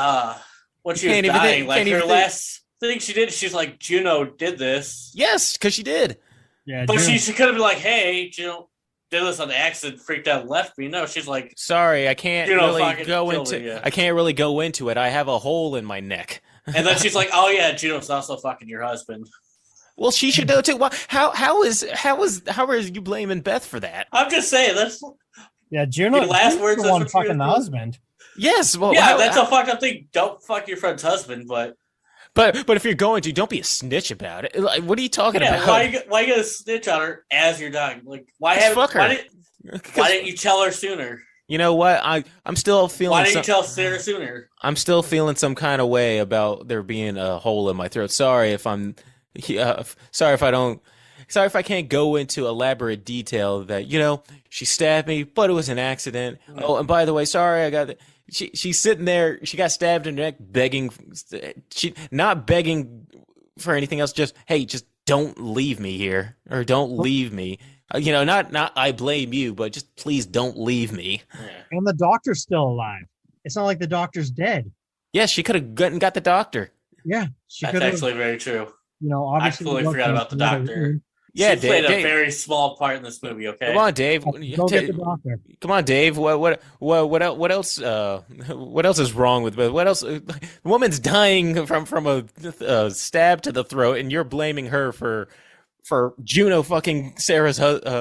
when she was dying, like her last thing she did, she's like, Juno did this. Yes, because she did. Yeah, but she could have been like, hey, Juno, did this on accident, freaked out, and left me. No, she's like, Sorry, I can't Juno really fucking go killed into. her, yeah. I can't really go into it. I have a hole in my neck. and then she's like, oh yeah, Juno's also fucking your husband. Well, she should know too. How are you blaming Beth for that? I'm just saying that's Yeah, Juno. Your last she's words, the that's one what you're fucking the gonna do? husband. Yes. Well, yeah, that's a fucked up thing. Don't fuck your friend's husband, but But if you're going to, don't be a snitch about it. Like, what are you talking yeah, about? why you gonna snitch on her as you're dying? Like why Just fuck her. why didn't you tell her sooner? You know what? I'm still feeling. Why didn't you tell Sarah sooner? I'm still feeling some kind of way about there being a hole in my throat. Sorry if I'm. Sorry if I don't. Sorry if I can't go into elaborate detail that she stabbed me, but it was an accident. Oh, and by the way, sorry I got. She's sitting there. She got stabbed in the neck, begging. She not begging for anything else. Just hey, just don't leave me here, or don't leave me. Not I blame you, but just please don't leave me. Yeah. And the doctor's still alive. It's not like the doctor's dead. Yes, she could have got the doctor. Yeah, she That's could have. actually very true. Obviously, I fully forgot about the doctor. Yeah, she played a Dave. very small part in this movie. Okay, Come on, Dave. Go get the doctor. Come on, Dave. What else? What else is wrong with? What else? The woman's dying from a stab to the throat, and you're blaming her for Juno fucking Sarah's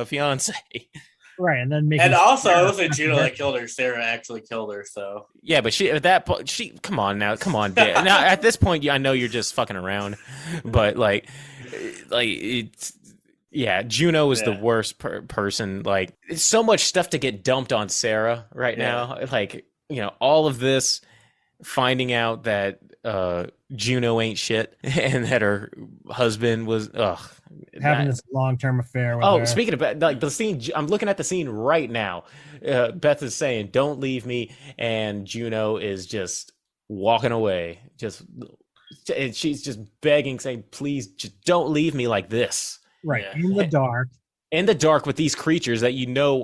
fiance. Right, and then and also it wasn't Juno that killed her. Sarah actually killed her. So Yeah, but she at that point come on, Dave. Now at this point, I know you're just fucking around, but like it's. Yeah, Juno is the worst person. Like, it's so much stuff to get dumped on Sarah right now. Like, all of this, finding out that Juno ain't shit and that her husband was having this long-term affair with her. Speaking of like the scene, I'm looking at the scene right now. Beth is saying, "Don't leave me," and Juno is just walking away. And she's just begging, saying, "Please, just don't leave me like this." Right, Yeah. in the dark. In the dark with these creatures that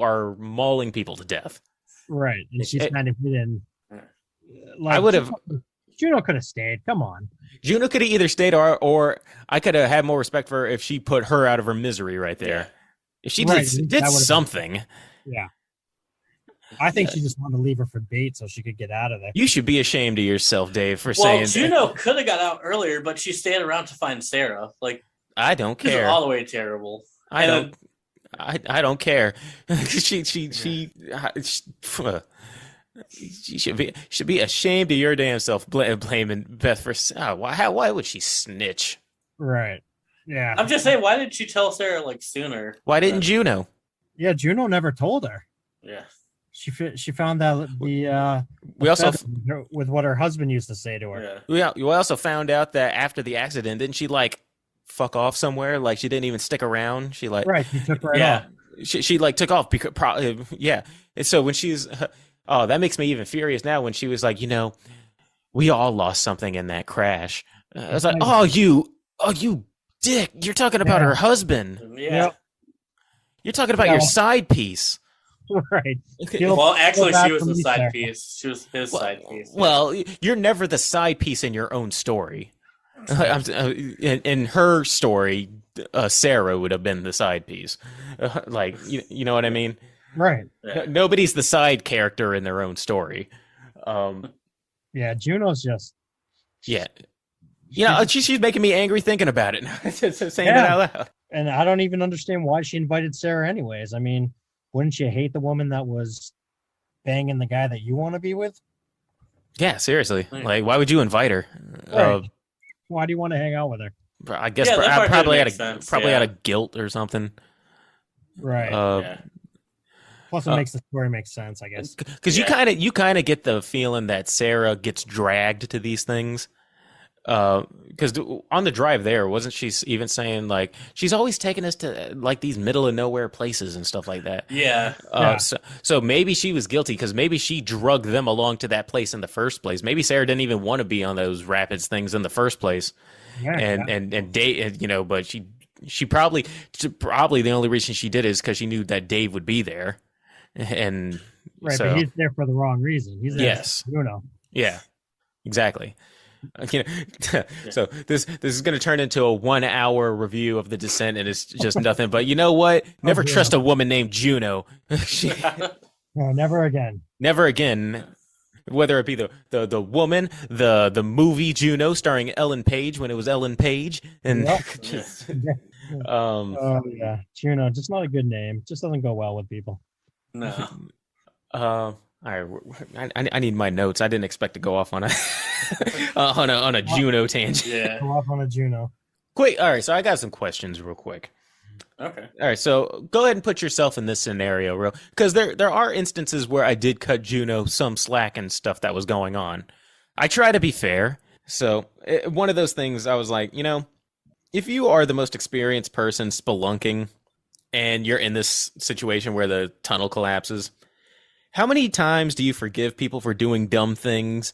are mauling people to death. Right, and she's kind of hidden. Like, I would have. Juno could have stayed. Come on. Juno could have either stayed or I could have had more respect for her if she put her out of her misery right there. Yeah. If she Right, did that would've- something. Yeah. I think she just wanted to leave her for bait so she could get out of there. You should be ashamed of yourself, Dave, for well, saying Juno could have got out earlier, but she stayed around to find Sarah. Like I don't this is care. all the way terrible. I And don't. I don't care. she should be ashamed of your damn self, blaming Beth for. Why would she snitch? Right. Yeah. I'm just saying, why didn't she tell Sarah like sooner? Why didn't Juno? Yeah, Juno never told her. Yeah. She found out the We also with what her husband used to say to her. Yeah. we also found out that after the accident, didn't she like fuck off somewhere? Like she didn't even stick around. She like Right, she took right Yeah. off. she like took off because probably yeah. And so when she's that makes me even furious now when she was like, we all lost something in that crash. I was like, oh you dick, you're talking about her husband. Yeah. Yep. You're talking about your side piece. Right. Well, actually, Feel she bad was for the me, side Sarah. piece. She was his side piece. Well, you're never the side piece in your own story. In her story, Sarah would have been the side piece. Like, you know what I mean? Right. Yeah. Nobody's the side character in their own story. Yeah, Juno's just Yeah. She's making me angry thinking about it. Saying it Yeah. out loud. and I don't even understand why she invited Sarah anyways. I mean, wouldn't you hate the woman that was banging the guy that you want to be with? Yeah, seriously. Right. Like, why would you invite her? Right. Why do you want to hang out with her? I guess Yeah, that part probably didn't out make of sense, probably yeah. out of guilt or something. Right. Yeah. Plus, it makes the story make sense, I guess. Because Yeah. you kind of get the feeling that Sarah gets dragged to these things. Because on the drive there, wasn't she even saying like she's always taking us to like these middle of nowhere places and stuff like that? Yeah. Yeah. So maybe she was guilty because maybe she drugged them along to that place in the first place. Maybe Sarah didn't even want to be on those rapids things in the first place. Yeah, And Dave, but she probably the only reason she did it is because she knew that Dave would be there, and right. so But he's there for the wrong reason. He's there Yes. for Juno. yeah, exactly. You know, so this is going to turn into a 1 hour review of The Descent, and it's just nothing. But you know what? Never trust a woman named Juno. No, never again. Never again. Whether it be the woman, the movie Juno starring Ellen Page when it was Ellen Page, and Yep. um, Yeah, Juno, just not a good name. Just doesn't go well with people. No. all right, I need my notes. I didn't expect to go off on a on a Juno tangent. Yeah. Go off on a Juno. Quick, all right. So I got some questions, real quick. Okay. All right, so go ahead and put yourself in this scenario, real, because there are instances where I did cut Juno some slack and stuff that was going on. I try to be fair, so one of those things I was like, if you are the most experienced person spelunking, and you're in this situation where the tunnel collapses, how many times do you forgive people for doing dumb things,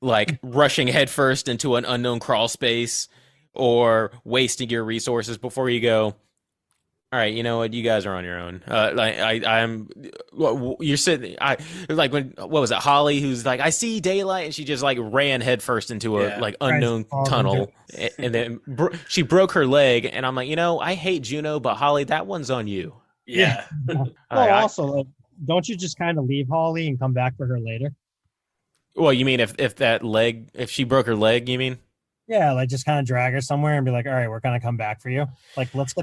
like rushing headfirst into an unknown crawl space? Or wasting your resources before you go, all right, you know what? You guys are on your own. You're sitting, like what was it? Holly, who's like, I see daylight. And she just like ran headfirst into a unknown tunnel. And then she broke her leg. And I'm like, I hate Juno, but Holly, that one's on you. Yeah. Also, like, don't you just kind of leave Holly and come back for her later? Well, you mean if she broke her leg, you mean? Yeah, like just kind of drag her somewhere and be like, all right, we're gonna come back for you. Like, let's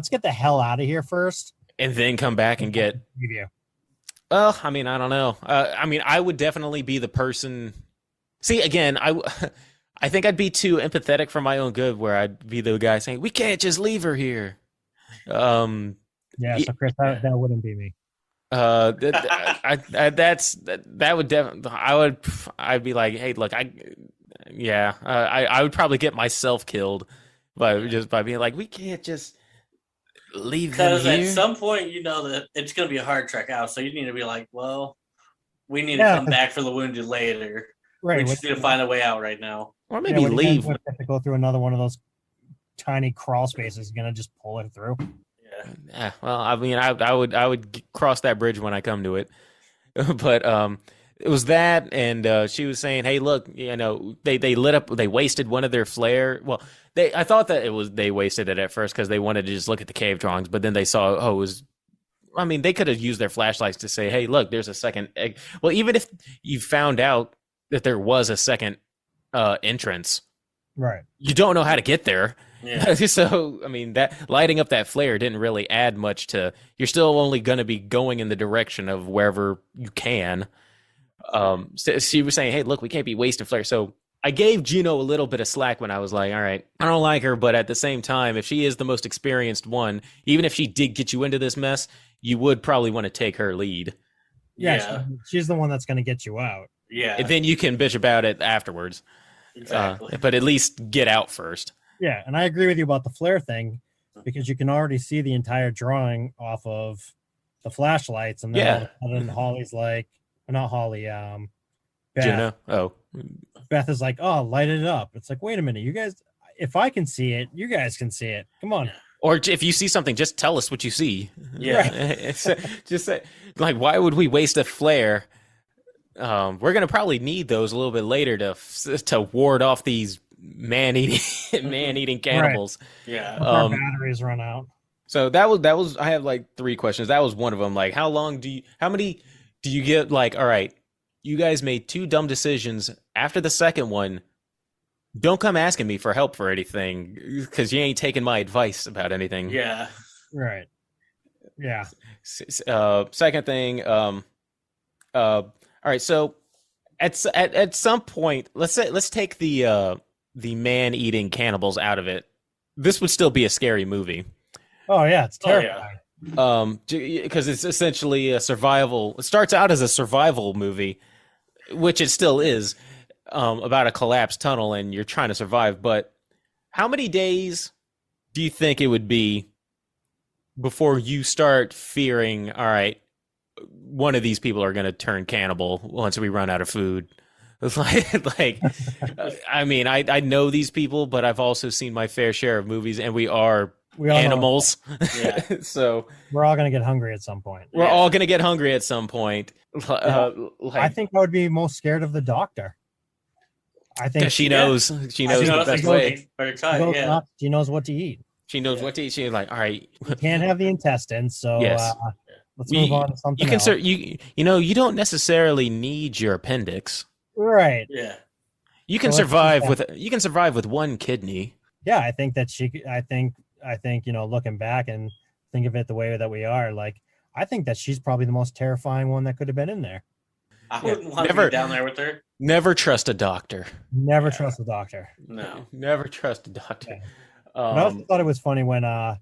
get the hell out of here first, and then come back and get you. Well, I mean, I don't know. I would definitely be the person. See, again, I think I'd be too empathetic for my own good, where I'd be the guy saying, "We can't just leave her here." Yeah, so Chris, that wouldn't be me. That would definitely. I'd be like, "Hey, look, I would probably get myself killed by being like, we can't just leave them here." Because at some point, that it's going to be a hard trek out, so you need to be like, well, we need to come back for the wounded later. Right, we just need to find a way out right now, or maybe leave. Have to go through another one of those tiny crawl spaces. You're gonna just pull it through. Yeah. Well, I mean, I would cross that bridge when I come to it, but it was that, and she was saying, "Hey, look, they wasted one of their flare." Well, I thought that they wasted it at first because they wanted to just look at the cave drawings, but then they saw, it was. I mean, they could have used their flashlights to say, "Hey, look, there's a second." Well, even if you found out that there was a second entrance, right? You don't know how to get there. Yeah. So, I mean, that lighting up that flare didn't really add much to. You're still only going to be going in the direction of wherever you can. So she was saying, "Hey, look, we can't be wasting flare." So I gave Juno a little bit of slack when I was like, "All right, I don't like her, but at the same time, if she is the most experienced one, even if she did get you into this mess, you would probably want to take her lead." Yeah. She's the one that's going to get you out. Yeah. And then you can bitch about it afterwards. Exactly. But at least get out first. Yeah, and I agree with you about the flare thing, because you can already see the entire drawing off of the flashlights, and then all of a sudden Holly's like, not Holly, Beth. Juno. Oh, Beth is like, "Oh, light it up." It's like, wait a minute, you guys. If I can see it, you guys can see it. Come on. Or if you see something, just tell us what you see. Yeah. Just say, like, why would we waste a flare? We're gonna probably need those a little bit later to ward off these man-eating cannibals. Right. Yeah. Our batteries run out. So that was. I have like 3 questions. That was one of them. Like, how many do you get? Like, all right, you guys made 2 dumb decisions. After the second one, don't come asking me for help for anything, because you ain't taking my advice about anything. Yeah. Right. Yeah. Second thing. All right. So at some point, let's take the man-eating cannibals out of it. This would still be a scary movie. Oh yeah, it's terrifying. Because it's essentially a survival. It starts out as a survival movie, which it still is, about a collapsed tunnel, and you're trying to survive. But how many days do you think it would be before you start fearing, all right, one of these people are going to turn cannibal once we run out of food? It's like I mean, I know these people, but I've also seen my fair share of movies, and we are animals. Yeah. So we're all going to get hungry at some point. We're all going to get hungry at some point. I think I would be most scared of the doctor. I think She knows. She knows She the knows best the way. better she cut. knows Yeah. she knows what to eat. She knows Yeah. what to eat. She's like, all right. You can't have the intestines, so Yes. let's move on to something else. You don't necessarily need your appendix. Right. Yeah. You can Well, survive that's- with one kidney. Yeah, I think that I think, looking back and think of it the way that we are, like, I think that she's probably the most terrifying one that could have been in there. I wouldn't want to Never- be down there with her. Never trust a doctor. Never Yeah. trust the doctor. No. Never trust a doctor. But I also thought it was funny when I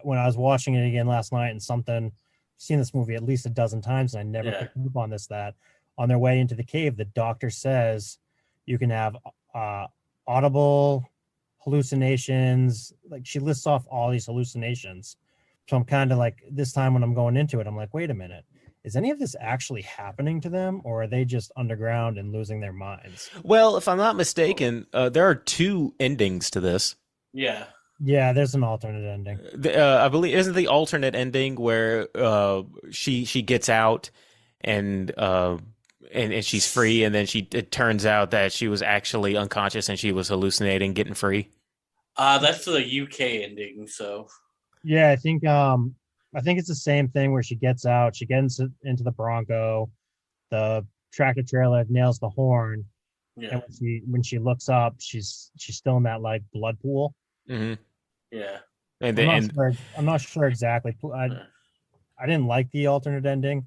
was watching it again last night and I've seen this movie at least a dozen times and I never Yeah. picked up on this, that on their way into the cave, the doctor says you can have audible hallucinations. Like, she lists off all these hallucinations. So I'm kind of like, this time when I'm going into it, I'm like, wait a minute. Is any of this actually happening to them, or are they just underground and losing their minds? Well, if I'm not mistaken, there are two endings to this. Yeah. Yeah, there's an alternate ending. I believe isn't the alternate ending where she gets out and she's free, and then it turns out that she was actually unconscious and she was hallucinating, getting free. That's the UK ending. So Yeah, I think it's the same thing where she gets out, she gets into the Bronco, the tractor trailer nails the horn, yeah, and when she looks up, she's still in that like blood pool. Mm-hmm. yeah, I'm not sure exactly. I didn't like the alternate ending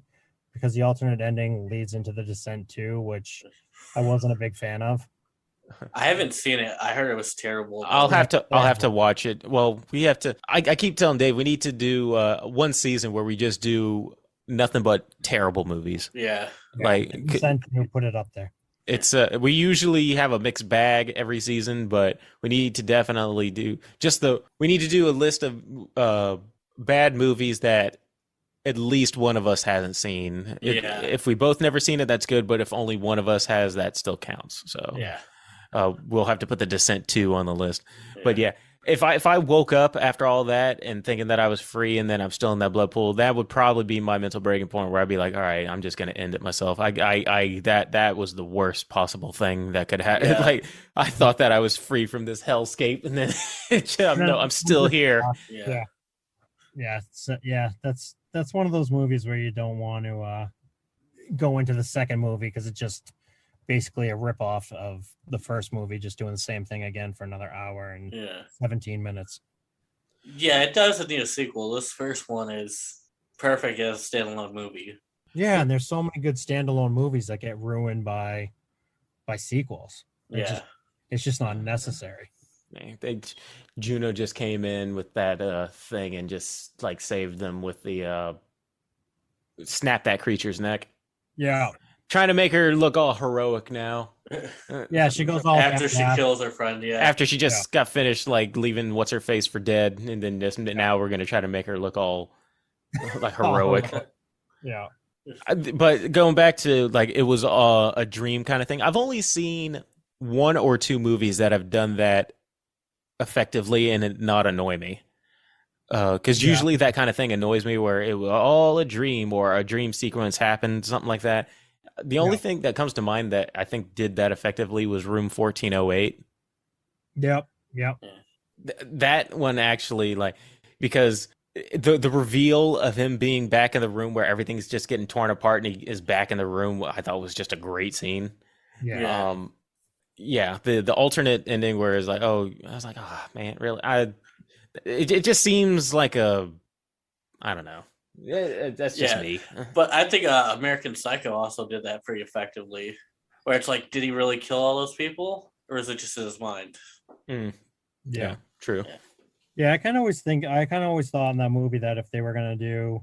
because the alternate ending leads into the Descent 2, which I wasn't a big fan of. I haven't seen it. I heard it was terrible. I'll have to watch it. Well, we have to. I keep telling Dave we need to do one season where we just do nothing but terrible movies. Yeah. Like Descent 2 put it up there. it's we usually have a mixed bag every season, but we need to definitely do we need to do a list of bad movies that at least one of us hasn't seen. Yeah. If we both never seen it, that's good. But if only one of us has, that still counts. So Yeah. we'll have to put the Descent 2 on the list. But yeah, if I woke up after all that and thinking that I was free and then I'm still in that blood pool, that would probably be my mental breaking point where I'd be like, all right, I'm just gonna end it myself. That was the worst possible thing that could happen. Yeah. Like, I thought that I was free from this hellscape, and then no, I'm still here. Yeah. That's one of those movies where you don't want to go into the second movie because it's just basically a ripoff of the first movie, just doing the same thing again for another hour and Yeah. 17 minutes. Yeah, it doesn't need a sequel. This first one is perfect as a standalone movie. Yeah, and there's so many good standalone movies that get ruined by sequels. Yeah. It's just not necessary. Juno just came in with that thing and just like saved them with the snap that creature's neck. Yeah. Trying to make her look all heroic now. Yeah, she goes all After she badass. kills her friend, yeah. After she just got finished like leaving what's her face for dead, and then now we're gonna try to make her look all like heroic. Yeah. But going back to like it was a dream kind of thing. I've only seen one or two movies that have done that effectively and it not annoy me. Because usually that kind of thing annoys me, where it was all a dream or a dream sequence happened, something like that. The only thing that comes to mind that I think did that effectively was Room 1408. Yep. That one actually, like, because the reveal of him being back in the room where everything's just getting torn apart and he is back in the room, I thought was just a great scene. Yeah. The alternate ending where it's like, oh, I was like, oh man, really? It just seems like I don't know. That's just me. But I think American Psycho also did that pretty effectively. Where it's like, did he really kill all those people? Or is it just in his mind? Yeah, true. Yeah, I kind of always thought in that movie that if they were going to do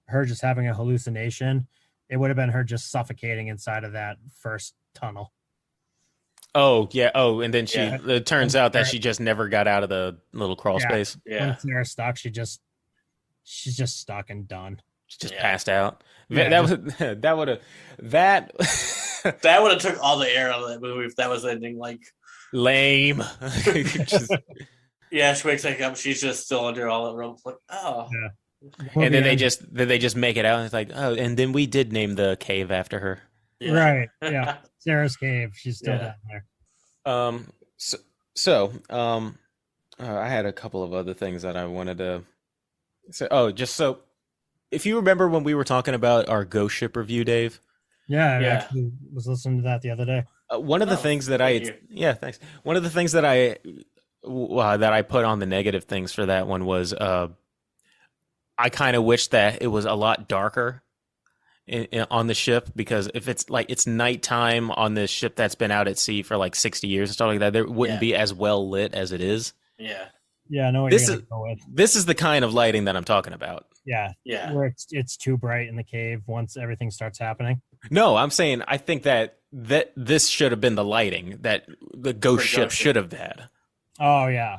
her just having a hallucination, it would have been her just suffocating inside of that first tunnel. Oh, yeah. Oh, and then it turns out that she just never got out of the little crawl space. Yeah. When Sarah's stuck, she's just stuck and done. She just passed out. Yeah, that would have That would have took all the air out of that movie if that was ending like lame. yeah, she wakes up, she's just still under all that rope. Like, oh. And then they just make it out and it's like, oh, and then we did name the cave after her. Right. Yeah. Sarah's cave. She's still Yeah. down there. Um, so, I had a couple of other things that I wanted to say. Oh, just so if you remember when we were talking about our Ghost Ship review, Dave, Yeah, I Yeah. actually was listening to that the other day. one of the Oh, things that thank you. yeah, thanks. One of the things that I put on the negative things for that one was I kind of wish that it was a lot darker on the ship, because if it's like it's nighttime on this ship that's been out at sea for like 60 years and stuff like that, there wouldn't Yeah. be as well lit as it is. Yeah. Yeah, I know what This you're is- gonna go with. This is the kind of lighting that I'm talking about. Yeah, Yeah. where it's too bright in the cave once everything starts happening. No, I'm saying I think that this should have been the lighting that the ghost For ship Ghost Ship. should have had. Oh yeah,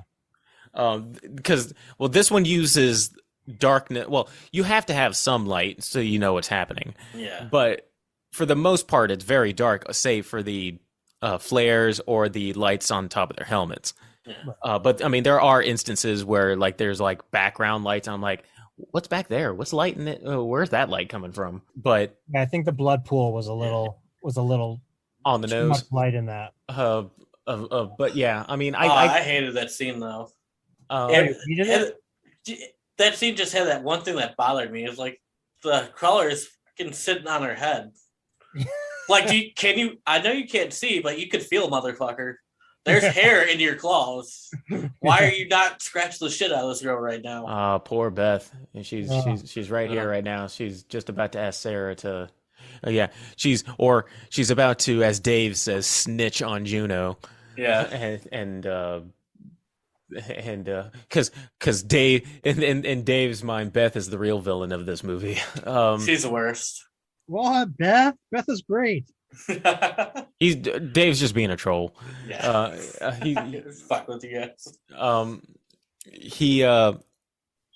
Because this one uses darkness. Well, you have to have some light so you know what's happening. Yeah. But for the most part, it's very dark, save for the flares or the lights on top of their helmets. Yeah. But I mean, there are instances where like there's like background lights. And I'm like, what's back there? What's lighting it? Where's that light coming from? But yeah. I think the blood pool was a little on the too much nose. light in that. But yeah, I mean, I hated that scene though. uh, And- you did and that scene just had that one thing that bothered me. It's like the crawler is fucking sitting on her head. Like, I know you can't see, but you could feel, motherfucker. There's hair in your claws. Why are you not scratching the shit out of this girl right now? poor Beth. And she's Oh. she's right here right now. She's just about to ask Sarah to yeah, she's about to, as Dave says, snitch on Juno. Yeah. And because Dave in Dave's mind, Beth is the real villain of this movie. She's the worst. What, Beth? Beth is great. Dave's just being a troll. Yeah. He Fuck with you guys.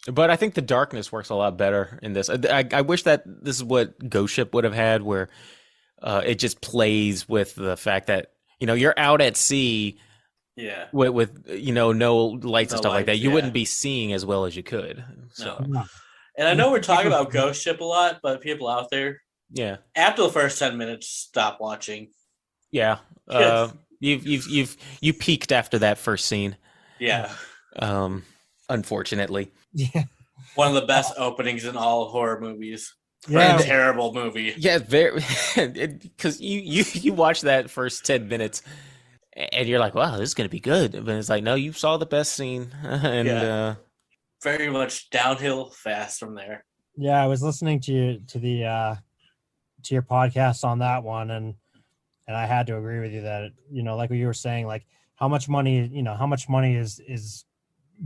but I think the darkness works a lot better in this. I wish that this is what Ghost Ship would have had, where it just plays with the fact that you're out at sea Yeah. with no lights No and stuff like that. lights, You yeah. wouldn't be seeing as well as you could. So No. And I know we're talking about Ghost Ship a lot, but people out there, yeah, after the first 10 minutes, stop watching. yeah. Yes. You peaked after that first scene. Yeah. Unfortunately. Yeah, One of the best openings in all horror movies. For yeah. a terrible movie. Yeah, very because you watch that first 10 minutes and you're like, wow, this is gonna be good. But it's like, no, you saw the best scene, and Yeah. Very much downhill fast from there. Yeah, I was listening to your podcast on that one, and I had to agree with you that like what you were saying, like how much money is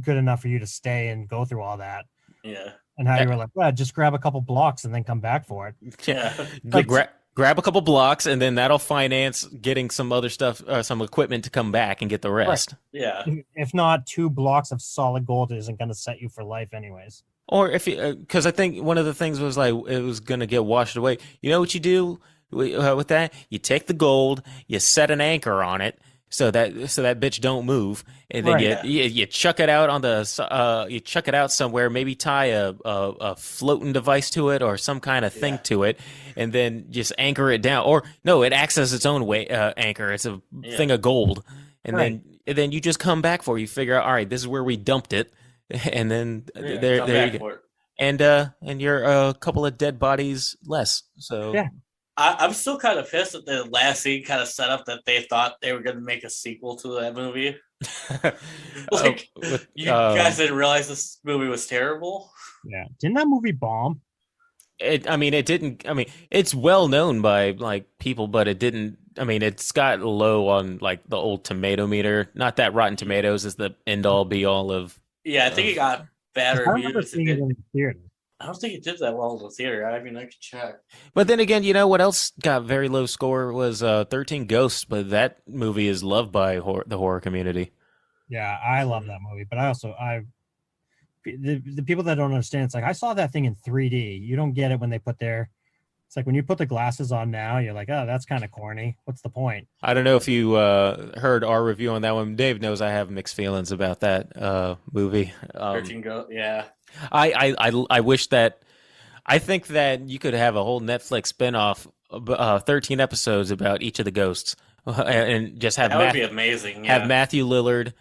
good enough for you to stay and go through all that, Yeah. and how you were like, well, just grab a couple blocks and then come back for it. yeah, Yeah. grab a couple blocks, and then that'll finance getting some other stuff, some equipment to come back and get the rest. Yeah. If not, 2 blocks of solid gold isn't going to set you for life, anyways. Or if you, because I think one of the things was like it was gonna get washed away. You know what you do with that? You take the gold, you set an anchor on it so that bitch don't move, and then Right. you chuck it out on the you chuck it out somewhere. Maybe tie a floating device to it or some kind of thing Yeah. to it, and then just anchor it down. Or no, it acts as its own way anchor. It's a Yeah. thing of gold, and Right. then you just come back for it. You figure out, all right, this is where we dumped it. And then Yeah, there come you back go. for it. And you're a couple of dead bodies less. So Yeah. I'm still kind of pissed that the last scene kind of set up that they thought they were going to make a sequel to that movie. Like, you guys didn't realize this movie was terrible. Yeah, didn't that movie bomb? it didn't. I mean, it's well known by like people, but it didn't. I mean, it's got low on like the old tomato meter. Not that Rotten Tomatoes is the end all be all of. Yeah, I think it got bad I remember reviews. seeing it in the theater. I don't think it did that well in the theater. I mean, I could check. But then again, what else got very low score was 13 Ghosts, but that movie is loved by the horror community. Yeah, I love that movie, but the people that don't understand, it's like I saw that thing in 3D. You don't get it when they put it's like when you put the glasses on now, you're like, oh, that's kind of corny. What's the point? I don't know if you heard our review on that one. Dave knows I have mixed feelings about that movie. 13 Go. Yeah. I wish that I think that you could have a whole Netflix spinoff 13 episodes about each of the ghosts, and just have That would be amazing. Yeah. have Matthew Lillard.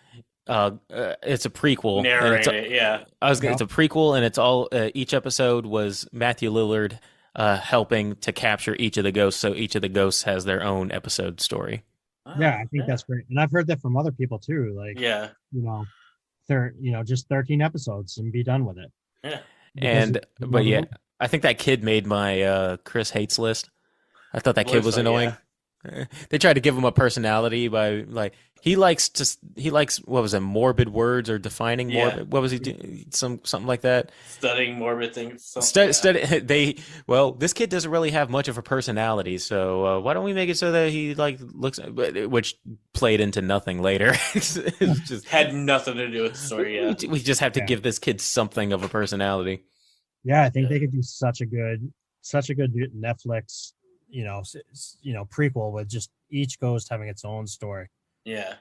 It's a prequel. and Narrate it's a- it. Yeah. It's a prequel, and it's all each episode was Matthew Lillard helping to capture each of the ghosts, so each of the ghosts has their own episode story. Yeah, I think that's great. And I've heard that from other people too. Like, Yeah. just 13 episodes and be done with it. Yeah. And Because but yeah, I think that kid made my Chris hates list. I thought that kid Looks was like, annoying. They tried to give him a personality by like he likes what was it, morbid words or defining Yeah. morbid, what was he doing, something like that. Studying morbid things. something, This kid doesn't really have much of a personality, so why don't we make it so that he like looks, which played into nothing later. It's just had nothing to do with the story. Yeah. we just have to Yeah. give this kid something of a personality. Yeah, I think they could do such a good Netflix, prequel with just each ghost having its own story. Yeah.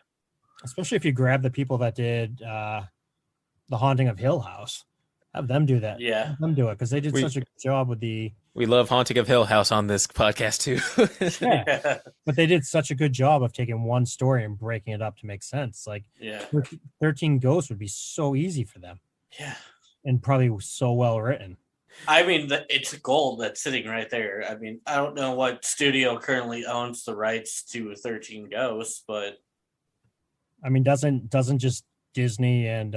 Especially if you grab the people that did The Haunting of Hill House, have them do that. Yeah. Have them do it because they did We- such a good job with the. We love Haunting of Hill House on this podcast too. Yeah, but they did such a good job of taking one story and breaking it up to make sense. Like Yeah. 13 Ghosts would be so easy for them Yeah. and probably so well written. I mean, it's gold that's sitting right there. I mean, I don't know what studio currently owns the rights to 13 Ghosts, but I mean, doesn't just Disney and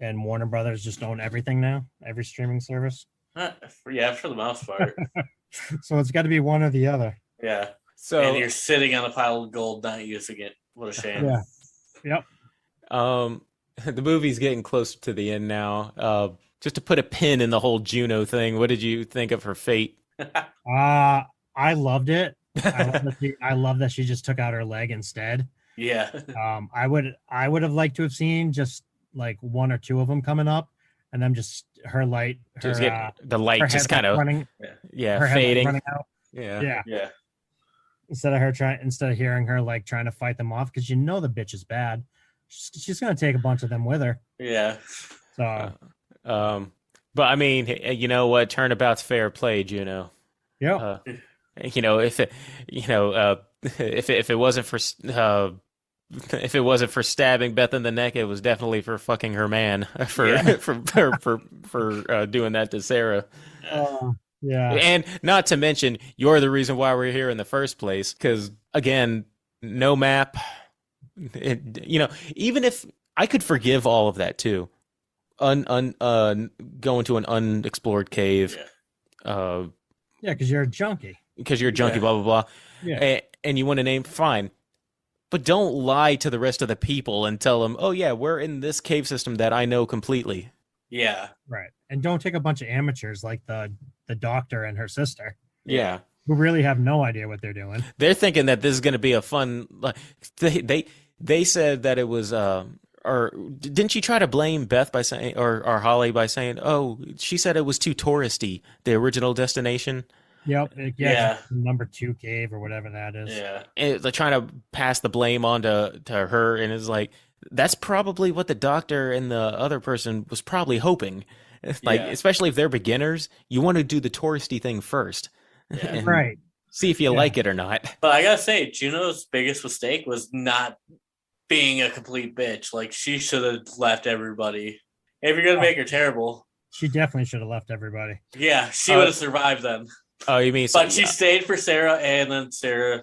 Warner Brothers just own everything now? Every streaming service. yeah, for the most part. So it's got to be one or the other. Yeah. So And you're sitting on a pile of gold not using it. What a shame. Yeah. Yep. the movie's getting close to the end now. Just to put a pin in the whole Juno thing, what did you think of her fate? I loved it. I love that she just took out her leg instead. Yeah. I would have liked to have seen just like one or two of them coming up, and then just her light, her, Just get the light her just headlight kind of running, yeah her headlight fading. running out. Yeah. Yeah. Yeah. Instead of hearing her like trying to fight them off, because the bitch is bad. She's gonna take a bunch of them with her. Yeah. So But I mean, you know what? Turnabout's fair play, Juno. yeah. If it wasn't for if it wasn't for stabbing Beth in the neck, it was definitely for fucking her man for Yeah. for doing that to Sarah. Yeah. And not to mention, you're the reason why we're here in the first place. Because again, no map. Even if I could forgive all of that too, going to an unexplored cave, Yeah, because you're a junkie. because you're a junkie, Yeah. blah blah blah, Yeah. and you want to name fine, but don't lie to the rest of the people and tell them, oh yeah, we're in this cave system that I know completely. Yeah. Right. And don't take a bunch of amateurs like the doctor and her sister Yeah. who really have no idea what they're doing. They're thinking that this is going to be a fun. Like, they said that it was. Or didn't she try to blame Beth by saying, or Holly by saying, oh, she said it was too touristy, the original destination. Yep. Yeah. Number 2 cave or whatever that is. Yeah. And they're trying to pass the blame on to her, and it's like that's probably what the doctor and the other person was probably hoping. Like, Yeah. especially if they're beginners, you want to do the touristy thing first. Yeah. And Right. see if you Yeah. like it or not. But I gotta say, Juno's biggest mistake was not being a complete bitch. Like, she should have left everybody. If you're gonna make her terrible, She definitely should have left everybody. yeah, she would have survived then. Oh, you mean But she stayed for Sarah, and then Sarah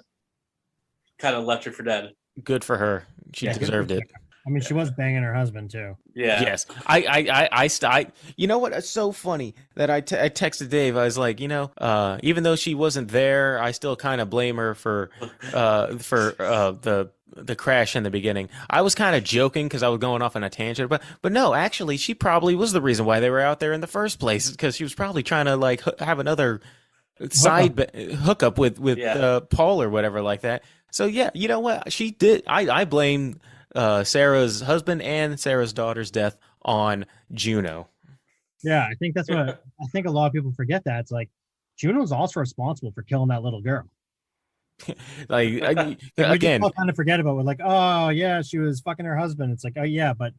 kind of left her for dead. good for her. She Yeah. deserved it. I mean, she was banging her husband too. Yeah. Yes, I you know what? It's so funny that I texted Dave. I was like, even though she wasn't there, I still kind of blame her for the crash in the beginning. I was kind of joking because I was going off on a tangent, but no, actually, she probably was the reason why they were out there in the first place, because she was probably trying to like have another hookup with Yeah. Paul or whatever like that. So yeah, you know what? She did. I blame Sarah's husband and Sarah's daughter's death on Juno. Yeah, I think that's what I think a lot of people forget that. It's like Juno's also responsible for killing that little girl. Like We again, just all kind of forget about it. Like, oh yeah, she was fucking her husband. It's like, oh yeah, but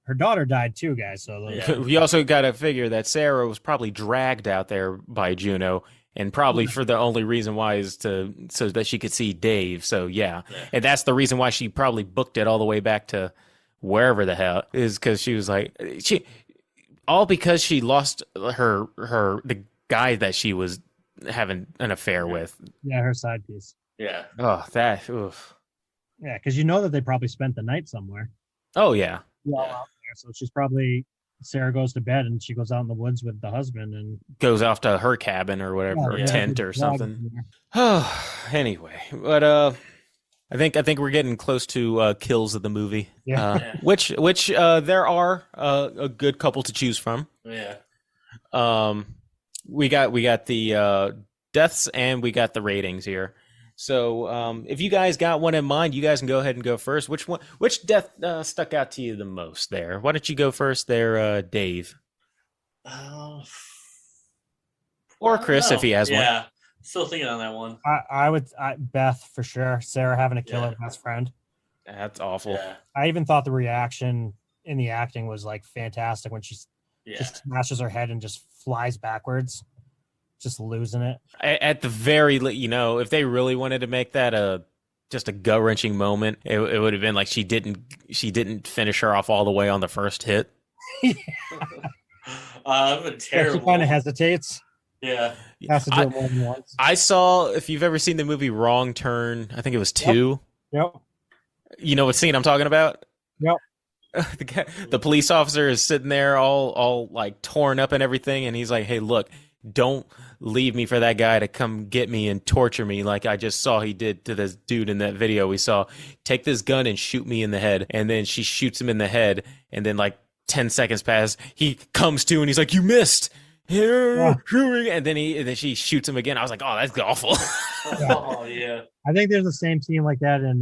her daughter died too, guys. So Yeah. we also got to figure that Sarah was probably dragged out there by Juno, and probably for the only reason why is so that she could see Dave. So yeah, and that's the reason why she probably booked it all the way back to wherever the hell is because she was like all because she lost the guy that she was having an affair with. Yeah, her side piece. Yeah. Oh, that. Oof. Yeah, because you know that they probably spent the night somewhere. Oh yeah. Yeah. Out there. So she's probably Sarah goes to bed and she goes out in the woods with the husband and Goes off to her cabin or whatever, or tent or something. Yeah. Anyway, but I think we're getting close to kills of the movie. Yeah. Which there are a good couple to choose from. Yeah. We got the deaths and we got the ratings here. So if you guys got one in mind, you guys can go ahead and go first. Which death stuck out to you the most there? Why don't you go first there, Dave? Or Chris, if he has one. Yeah. Still thinking on that one. I would Beth for sure. Sarah having to kill her best friend. That's awful. Yeah. I even thought the reaction in the acting was like fantastic when she just smashes her head and just flies backwards, just losing it. At the very, if they really wanted to make that just a gut wrenching moment, it would have been like she didn't finish her off all the way on the first hit. Terrible. She kind of hesitates. Yeah. Has to do it more than once. I saw, if you've ever seen the movie Wrong Turn, I think it was 2. Yep. You know what scene I'm talking about? Yep. The police officer is sitting there all like torn up and everything, and he's like, "Hey, look, don't leave me for that guy to come get me and torture me like I just saw he did to this dude in that video we saw. Take this gun and shoot me in the head." And then she shoots him in the head, and then like 10 seconds pass, he comes to and he's like, "You missed." Yeah. And then she shoots him again. I was like, "Oh, that's awful." Oh yeah. I think there's the same scene like that in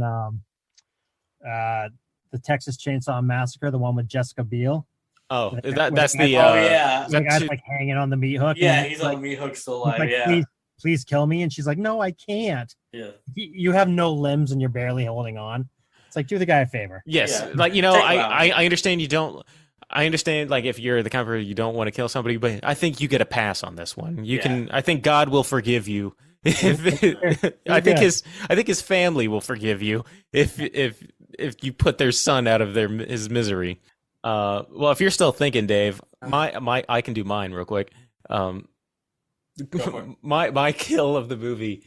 the Texas Chainsaw Massacre, the one with Jessica Biel. Oh, that's the yeah. The guy's like hanging on the meat hook. Yeah, he's on the meat hook still alive. Like, Yeah. Please kill me. And she's like, "No, I can't. Yeah. You have no limbs and you're barely holding on." It's like, do the guy a favor. Yes. Yeah. Like, I understand you don't. I understand, like, if you're the kind of person you don't want to kill somebody, but I think you get a pass on this one. You can. I think God will forgive you. I think his family will forgive you if you put their son out of his misery. Well, if you're still thinking, Dave, I can do mine real quick. My kill of the movie.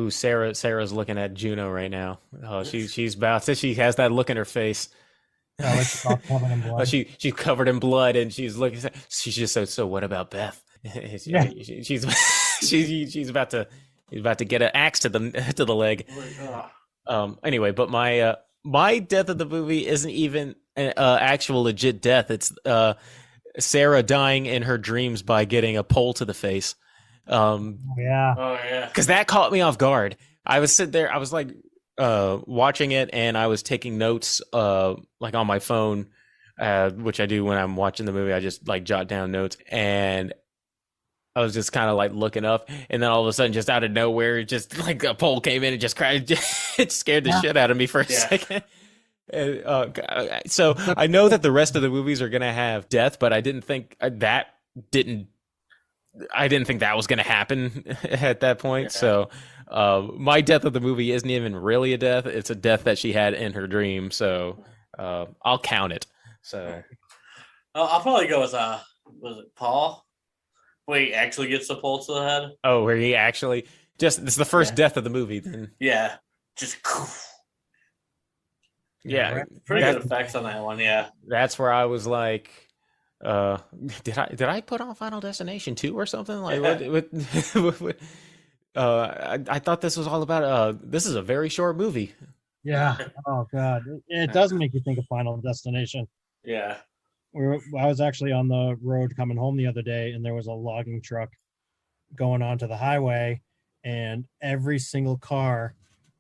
Sarah's looking at Juno right now. Oh, she's about to. She has that look in her face. Yeah, like she's all covered in blood. She's covered in blood, and she's looking. She's just so. What about Beth? She's about to get an axe to the leg. Anyway, but my death of the movie isn't even an actual legit death. It's Sarah dying in her dreams by getting a pole to the face. Yeah. Oh yeah. Because that caught me off guard. I was sitting there. I was like watching it, and I was taking notes like on my phone, which I do when I'm watching the movie. I just like jot down notes, and I was just kind of like looking up, and then all of a sudden, just out of nowhere, just like a pole came in and just cried. It scared the shit out of me for a second. So I know that the rest of the movies are gonna have death, but I didn't think that was gonna happen at that point. Yeah. So my death of the movie isn't even really a death; it's a death that she had in her dream. So I'll count it. So I'll probably go with was it Paul? Where he actually gets the pole to the head. Oh, where he actually it's the first death of the movie. Then yeah, just yeah, pretty good effects on that one. Yeah, that's where I was like, did I put on Final Destination 2 or something? Like, I thought this was all about. This is a very short movie. Yeah. Oh God, it does make you think of Final Destination. Yeah. I was actually on the road coming home the other day, and there was a logging truck going onto the highway, and every single car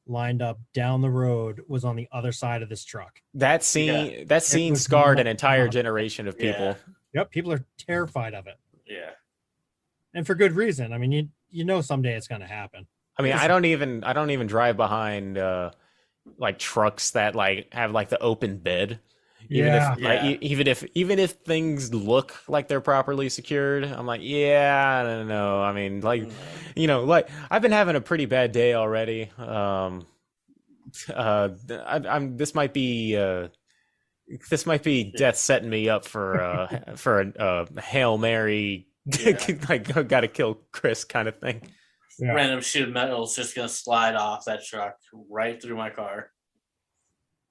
lined up down the road was on the other side of this truck. That scene scarred an entire generation of people. Yeah. Yep, people are terrified of it. Yeah, and for good reason. I mean, you know someday it's going to happen. I mean, I don't even drive behind like trucks that like have like the open bed. Even Yeah. if like even if things look like they're properly secured, I'm like, yeah, I don't know. I mean, like, like I've been having a pretty bad day already. I'm this might be death setting me up for a Hail Mary, Yeah. like gotta kill Chris kind of thing. Yeah. Random sheet of metal is just gonna slide off that truck right through my car.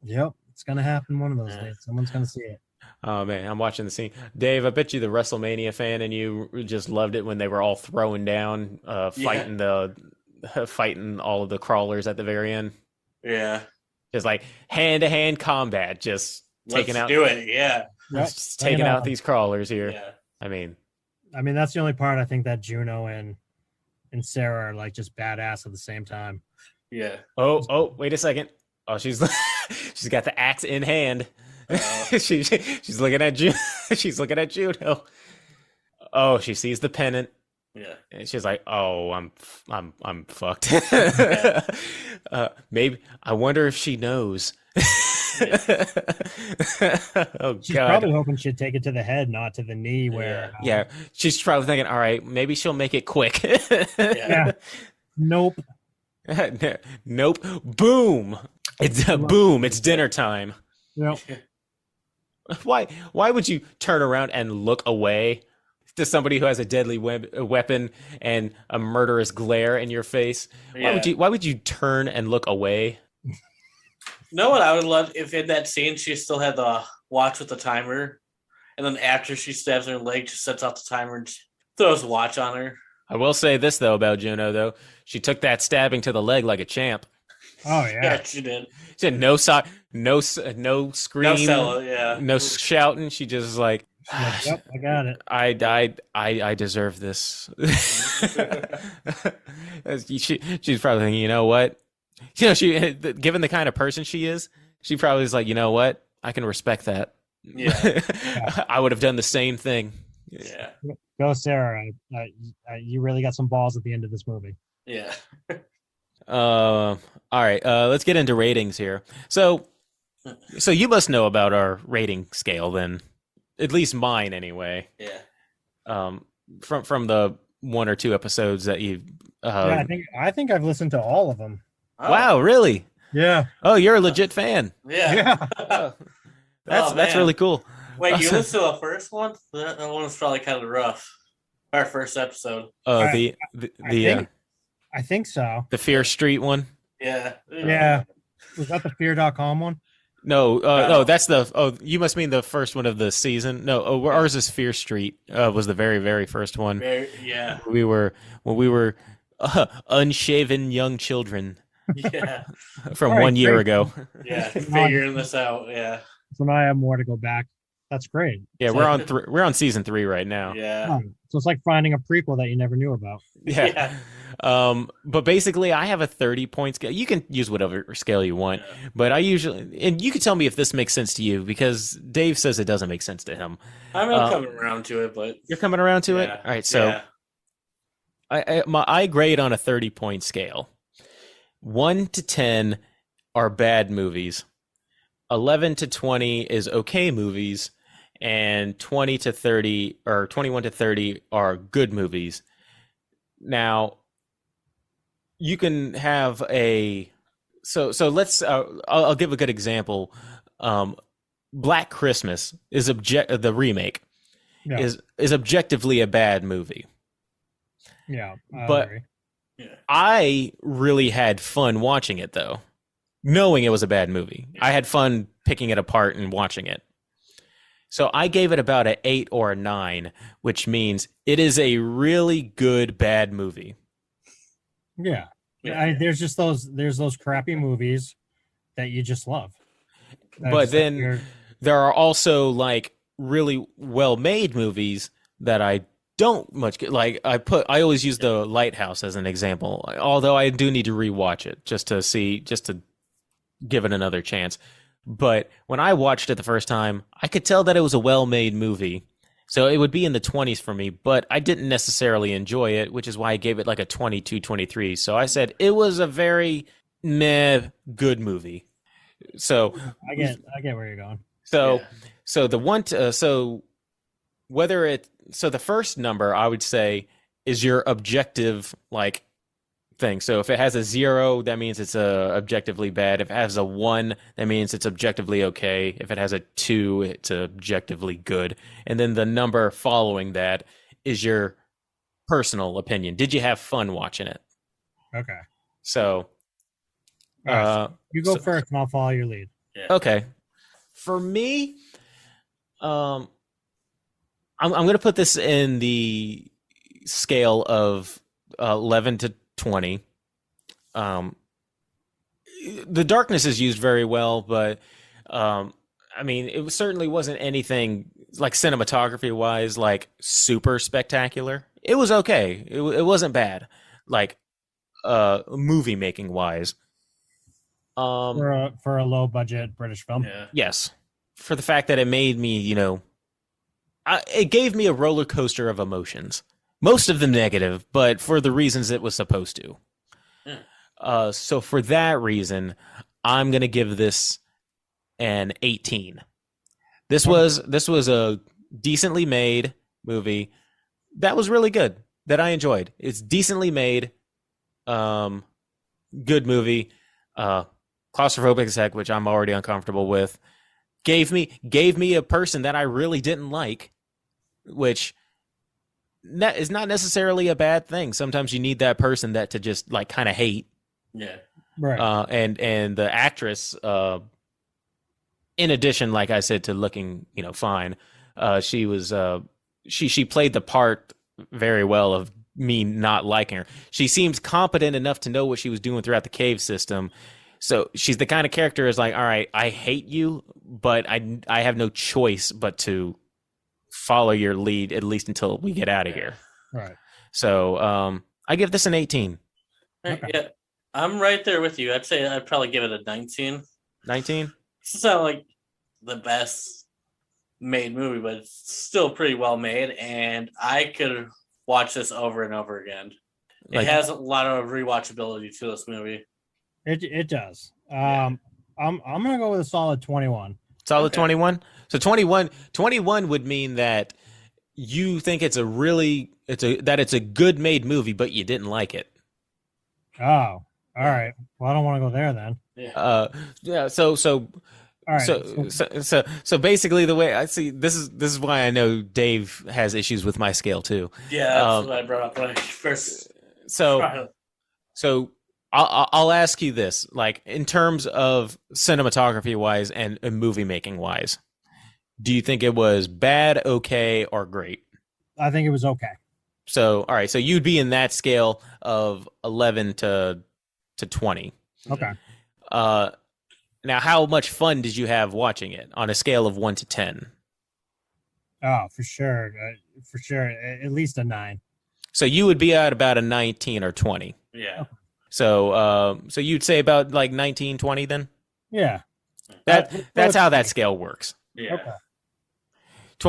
Yep. It's gonna happen one of those Yeah. days. Someone's gonna see it. Oh man, I'm watching the scene. Dave, I bet you the WrestleMania fan and you just loved it when they were all throwing down, fighting all of the crawlers at the very end. Yeah. Just like hand to hand combat, just taking Let's out do it. Yeah. Yep. just taking out these crawlers here. Yeah. I mean, That's the only part I think that Juno and Sarah are like just badass at the same time. Yeah. oh, wait a second. Oh, she's she's got the axe in hand. She's looking at she's looking at Juno. Oh, she sees the pennant. Yeah. And she's like, "Oh, I'm fucked." Maybe I wonder if she knows. Oh She's God. probably hoping she'd take it to the head, not to the knee. Where Yeah, she's probably thinking, "All right, maybe she'll make it quick." yeah. Nope. Nope. Boom. It's boom. It's dinner time. Yep. Why would you turn around and look away to somebody who has a deadly weapon and a murderous glare in your face? Why would you turn and look away? Know what I would love if in that scene she still had the watch with the timer, and then after she stabs her in the leg, she sets off the timer and throws a watch on her. I will say this though about Juno though, she took that stabbing to the leg like a champ. Oh yeah. Yeah, she did. She had no scream, No sell, yeah. no shouting. She just was like, Like, yep, I got it. I deserve this. She's probably thinking, you know what? She given the kind of person she is, she probably is like, you know what? I can respect that. Yeah. I would have done the same thing. Yeah. Go, Sarah. You really got some balls at the end of this movie. Yeah. All right. Let's get into ratings here. So you must know about our rating scale then, at least mine anyway. Yeah. From the one or two episodes that you. Yeah, I think I've listened to all of them. Oh, Wow, really? Yeah. Oh, you're a legit fan. Yeah. That's man. really cool. Wait, you listened to the first one? That one was probably kind of rough. Our first episode. The I think so. the Fear Street one. Yeah. Yeah. Was that the fear.com one? No, No. no, that's the. Oh, you must mean the first one of the season. No, ours is Fear Street. Was the very, very first one. Yeah. We were unshaven young children Yeah. from All right, 1 year great. ago. Yeah. Figuring this out. Yeah. So now I have more to go back. That's great. Yeah, we're on season 3 right now. Yeah. Oh, so it's like finding a prequel that you never knew about. Yeah. But basically I have a 30-point scale. You can use whatever scale you want, but I usually, and you can tell me if this makes sense to you because Dave says it doesn't make sense to him. I'm not coming around to it, but You're coming around to it? Yeah. All right, so yeah. I grade on a 30-point scale. 1 to 10 are bad movies. 11 to 20 is okay movies, and 20 to 30 or 21 to 30 are good movies. Now, you can have so let's I'll give a good example. Black Christmas is the remake Yeah. is objectively a bad movie. Yeah. I But- agree. Yeah. I really had fun watching it, though, knowing it was a bad movie. I had fun picking it apart and watching it. So I gave it about an 8 or a 9, which means it is a really good bad movie. Yeah. Yeah. There's just those crappy movies that you just love. That But just, like, then you're- there are also like really well-made movies that I don't much get. Like I always use The Lighthouse as an example, although I do need to rewatch it just to give it another chance. But when I watched it the first time, I could tell that it was a well-made movie. So it would be in the 20s for me, but I didn't necessarily enjoy it, which is why I gave it like a 22, 23. So I said it was a very meh good movie. So I get where you're going. So, Yeah. so the first number I would say is your objective like thing. So if it has a 0, that means it's objectively bad. If it has a 1, that means it's objectively okay. If it has a 2, it's objectively good. And then the number following that is your personal opinion. Did you have fun watching it? Okay. So, All right, uh, you go so- first, and I'll follow your lead. okay. For me, I'm going to put this in the scale of 11 to 20. The darkness is used very well, but I mean, it certainly wasn't anything like cinematography wise, like super spectacular. It was okay. It wasn't bad, like movie making wise. For a low budget British film. Yeah. Yes, for the fact that it made me, it gave me a roller coaster of emotions. Most of them negative, but for the reasons it was supposed to. Yeah. So for that reason, I'm gonna give this an 18. This was a decently made movie that was really good, that I enjoyed. It's decently made, good movie. Claustrophobic as heck, which I'm already uncomfortable with. Gave me a person that I really didn't like, which is not necessarily a bad thing. Sometimes you need that person that to just like kind of hate. Yeah. Right. And the actress, in addition, like I said, to looking fine, she was she played the part very well of me not liking her. She seems competent enough to know what she was doing throughout the cave system. So she's the kind of character is like, all right, I hate you, but I have no choice but to follow your lead at least until we get out of here. Right. So I give this an 18. Okay. Yeah. I'm right there with you. I'd say I'd probably give it a 19. 19? It's not like the best made movie, but it's still pretty well made, and I could watch this over and over again. Like- It has a lot of rewatchability to this movie. It does. Yeah. I'm gonna go with a solid 21. Solid Okay. 21? So 21 would mean that you think it's a good made movie, but you didn't like it. Oh, all right. Well, I don't want to go there then. Yeah. So All right. so basically the way I see this is why I know Dave has issues with my scale too. Yeah, that's what I brought up when I first. So I'll ask you this, like in terms of cinematography wise and movie making wise, do you think it was bad, okay, or great? I think it was okay. So all right, so you'd be in that scale of 11 to 20. Okay. Now, how much fun did you have watching it on a scale of 1 to 10? Oh, for sure. For sure. At least a 9. So you would be at about a 19 or 20. Yeah. So so you'd say about like 19, 20 then? Yeah. That's how that scale works. Yeah. Okay.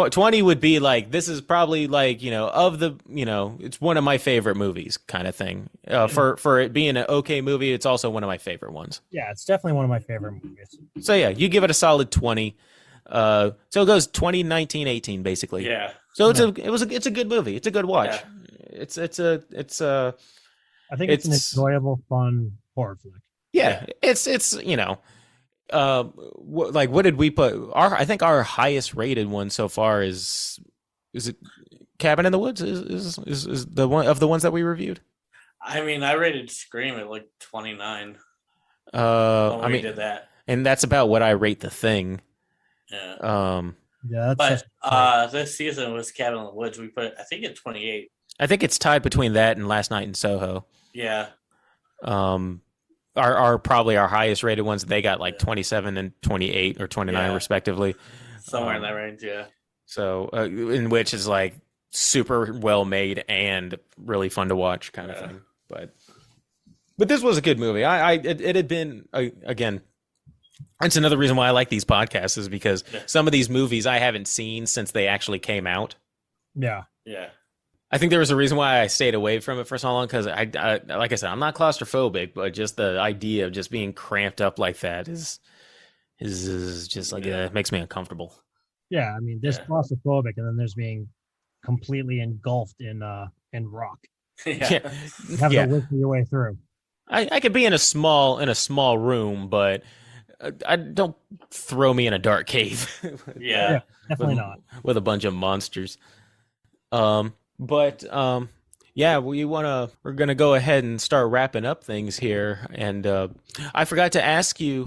20 would be like, this is probably like, of the, it's one of my favorite movies kind of thing. For it being an okay movie, it's also one of my favorite ones. Yeah, it's definitely one of my favorite movies. So yeah, you give it a solid 20. So it goes 20, 19, 18 basically. Yeah. So it's a good movie. It's a good watch. Yeah. It's I think it's an It's- enjoyable, fun horror flick. yeah, it's like what did we put? I think our highest rated one so far is it Cabin in the Woods? Is the one of the ones that we reviewed? I mean, I rated Scream at like 29 when I we mean, did that. and that's about what I rate The Thing. Yeah. Yeah, that's But just this season was Cabin in the Woods. We put it, I think, at 28. I think it's tied between that and Last Night in Soho. Yeah. Are probably our highest rated ones. They got like Yeah. 27 and 28 or 29 Yeah. respectively. Somewhere in that range. Yeah. So, in which is like super well made and really fun to watch kind of Yeah. thing. But this was a good movie. It had been again. That's another reason why I like these podcasts is because Yeah. some of these movies I haven't seen since they actually came out. yeah. Yeah. I think there was a reason why I stayed away from it for so long because I like I said, I'm not claustrophobic, but just the idea of just being cramped up like that is is just like it makes me uncomfortable. Yeah, I mean, there's Yeah. claustrophobic, and then there's being completely engulfed in rock. Yeah. You have Yeah. to whistle your way through. I could be in a small room, but I don't throw me in a dark cave. Yeah. Definitely with, not. with a bunch of monsters. But yeah, we're gonna go ahead and start wrapping up things here. And I forgot to ask you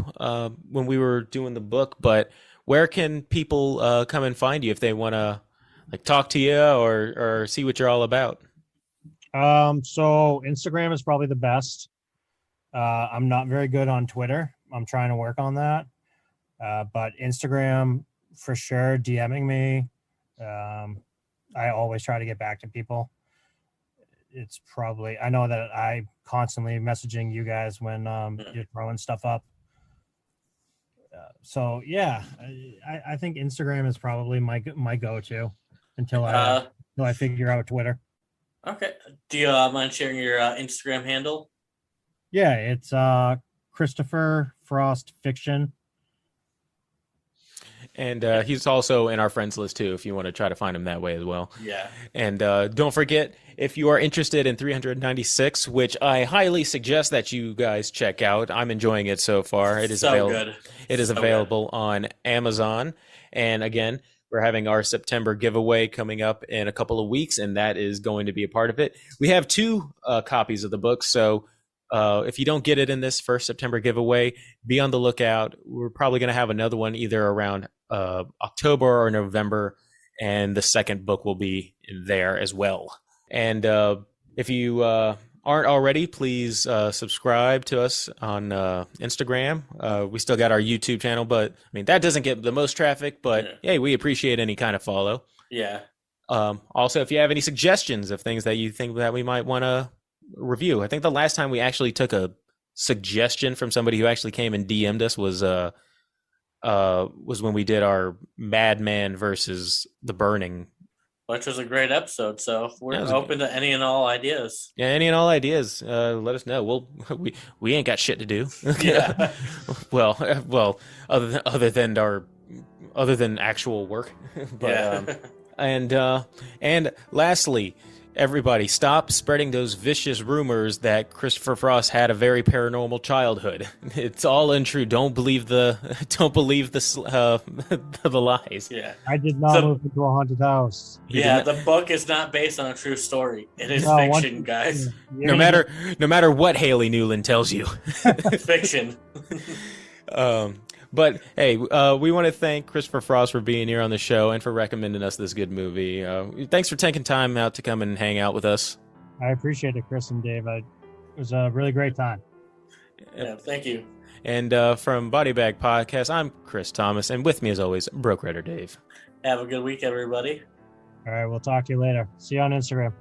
when we were doing the book, but where can people come and find you if they want to like talk to you or see what you're all about? So Instagram is probably the best. I'm not very good on Twitter. I'm trying to work on that. But Instagram for sure, DMing me. I always try to get back to people. It's probably, I know that I constantly messaging you guys when you're throwing stuff up. So yeah, I think Instagram is probably my go-to until I figure out Twitter. Okay. Do you mind sharing your Instagram handle? Yeah, it's Christopher Frost Fiction. And he's also in our friends list too, if you want to try to find him that way as well. Yeah. And don't forget, if you are interested in 396, which I highly suggest that you guys check out. I'm enjoying it so far. It is So available. good. It is So available on Amazon. And again, we're having our September giveaway coming up in a couple of weeks, and that is going to be a part of it. We have 2 copies of the book, so if you don't get it in this first September giveaway, be on the lookout. We're probably going to have another one either around October or November, and the second book will be in there as well. And if you aren't already, please subscribe to us on Instagram. We still got our YouTube channel, but I mean that doesn't get the most traffic, but hey, we appreciate any kind of follow. Yeah. Also, if you have any suggestions of things that you think that we might want to review, I think the last time we actually took a suggestion from somebody who actually came and DM'd us was when we did our Madman versus the Burning. Which was a great episode. So we're Yeah, open to any and all ideas. Yeah, any and all ideas, let us know. We ain't got shit to do. Yeah. well, other than actual work. But, Yeah. And lastly, everybody, stop spreading those vicious rumors that Christopher Frost had a very paranormal childhood. It's all untrue. Don't believe the the lies. Yeah. I did not So- move into a haunted house. He Yeah, did not- the book is not based on a true story. It is No, fiction, once- guys. Yeah. no matter what Haley Newland tells you. Fiction. But hey, we want to thank Christopher Frost for being here on the show and for recommending us this good movie. Thanks for taking time out to come and hang out with us. I appreciate it, Chris and Dave. It was a really great time. Yeah, thank you. And from Body Bag Podcast, I'm Chris Thomas, and with me as always, Broke Rider Dave. Have a good week, everybody. All right, we'll talk to you later. See you on Instagram.